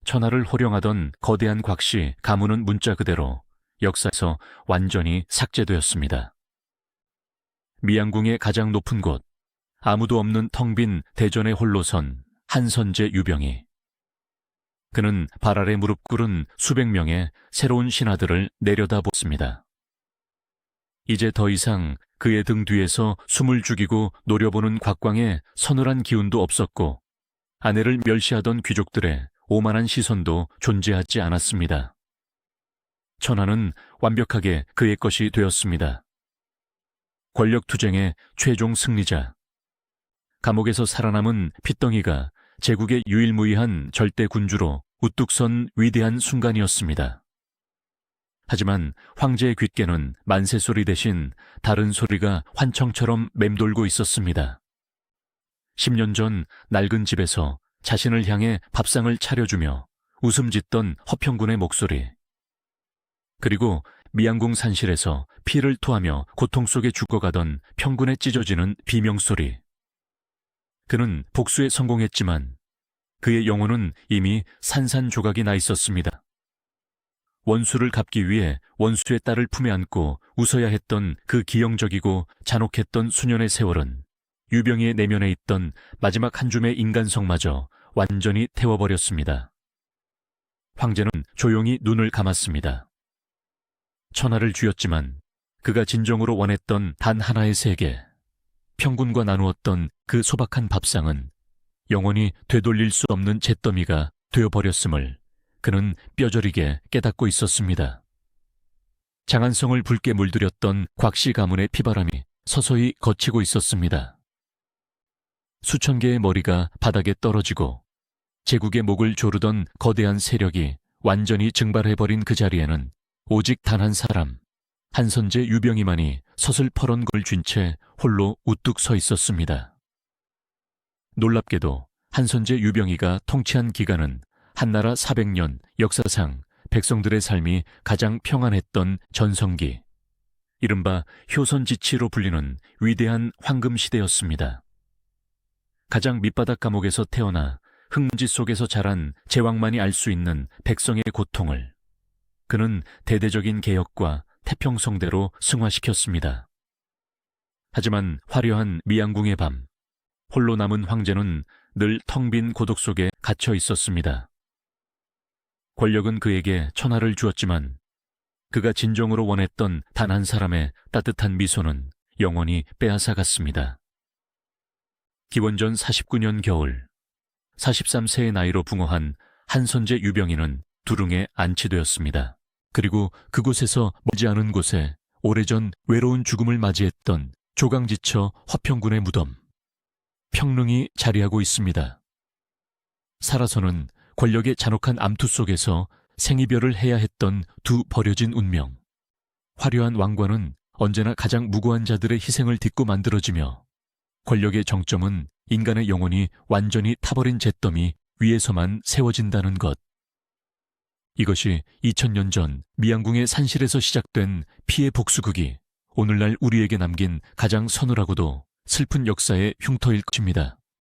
천하를 호령하던 거대한 곽씨 가문은 문자 그대로 역사에서 완전히 삭제되었습니다. 미양궁의 가장 높은 곳, 아무도 없는 텅 빈 대전에 홀로 선 한선제 유병이, 그는 발 아래 무릎 꿇은 수백 명의 새로운 신하들을 내려다보습니다. 이제 더 이상 그의 등 뒤에서 숨을 죽이고 노려보는 곽광의 서늘한 기운도 없었고, 아내를 멸시하던 귀족들의 오만한 시선도 존재하지 않았습니다. 천하는 완벽하게 그의 것이 되었습니다. 권력투쟁의 최종 승리자, 감옥에서 살아남은 핏덩이가 제국의 유일무이한 절대 군주로 우뚝 선 위대한 순간이었습니다. 하지만 황제의 귓게는 만세소리 대신 다른 소리가 환청처럼 맴돌고 있었습니다. 10년 전 낡은 집에서 자신을 향해 밥상을 차려주며 웃음 짓던 허평군의 목소리. 그리고 미양궁 산실에서 피를 토하며 고통 속에 죽어가던 평군의 찢어지는 비명소리. 그는 복수에 성공했지만 그의 영혼은 이미 산산조각이 나 있었습니다. 원수를 갚기 위해 원수의 딸을 품에 안고 웃어야 했던 그 기형적이고 잔혹했던 수년의 세월은 유병희의 내면에 있던 마지막 한 줌의 인간성마저 완전히 태워버렸습니다. 황제는 조용히 눈을 감았습니다. 천하를 쥐었지만 그가 진정으로 원했던 단 하나의 세계, 평군과 나누었던 그 소박한 밥상은 영원히 되돌릴 수 없는 잿더미가 되어버렸음을 그는 뼈저리게 깨닫고 있었습니다. 장안성을 붉게 물들였던 곽씨 가문의 피바람이 서서히 걷히고 있었습니다. 수천 개의 머리가 바닥에 떨어지고 제국의 목을 조르던 거대한 세력이 완전히 증발해버린 그 자리에는 오직 단 한 사람, 한선제 유병희만이 서슬퍼런 걸 쥔 채 홀로 우뚝 서 있었습니다. 놀랍게도 한선제 유병희가 통치한 기간은 한나라 400년 역사상 백성들의 삶이 가장 평안했던 전성기, 이른바 효선지치로 불리는 위대한 황금시대였습니다. 가장 밑바닥 감옥에서 태어나 흙먼지 속에서 자란 제왕만이 알 수 있는 백성의 고통을 그는 대대적인 개혁과 태평성대로 승화시켰습니다. 하지만 화려한 미양궁의 밤, 홀로 남은 황제는 늘 텅 빈 고독 속에 갇혀 있었습니다. 권력은 그에게 천하를 주었지만 그가 진정으로 원했던 단 한 사람의 따뜻한 미소는 영원히 빼앗아갔습니다. 기원전 49년 겨울, 43세의 나이로 붕어한 한선제 유병희는 두릉에 안치되었습니다. 그리고 그곳에서 멀지 않은 곳에 오래전 외로운 죽음을 맞이했던 조강지처 허평군의 무덤, 평릉이 자리하고 있습니다. 살아서는 권력의 잔혹한 암투 속에서 생이별을 해야 했던 두 버려진 운명. 화려한 왕관은 언제나 가장 무고한 자들의 희생을 딛고 만들어지며 권력의 정점은 인간의 영혼이 완전히 타버린 잿더미 위에서만 세워진다는 것. 이것이 2000년 전 미양궁의 산실에서 시작된 피해 복수극이 오늘날 우리에게 남긴 가장 서늘하고도 슬픈 역사의 흉터일 것입니다.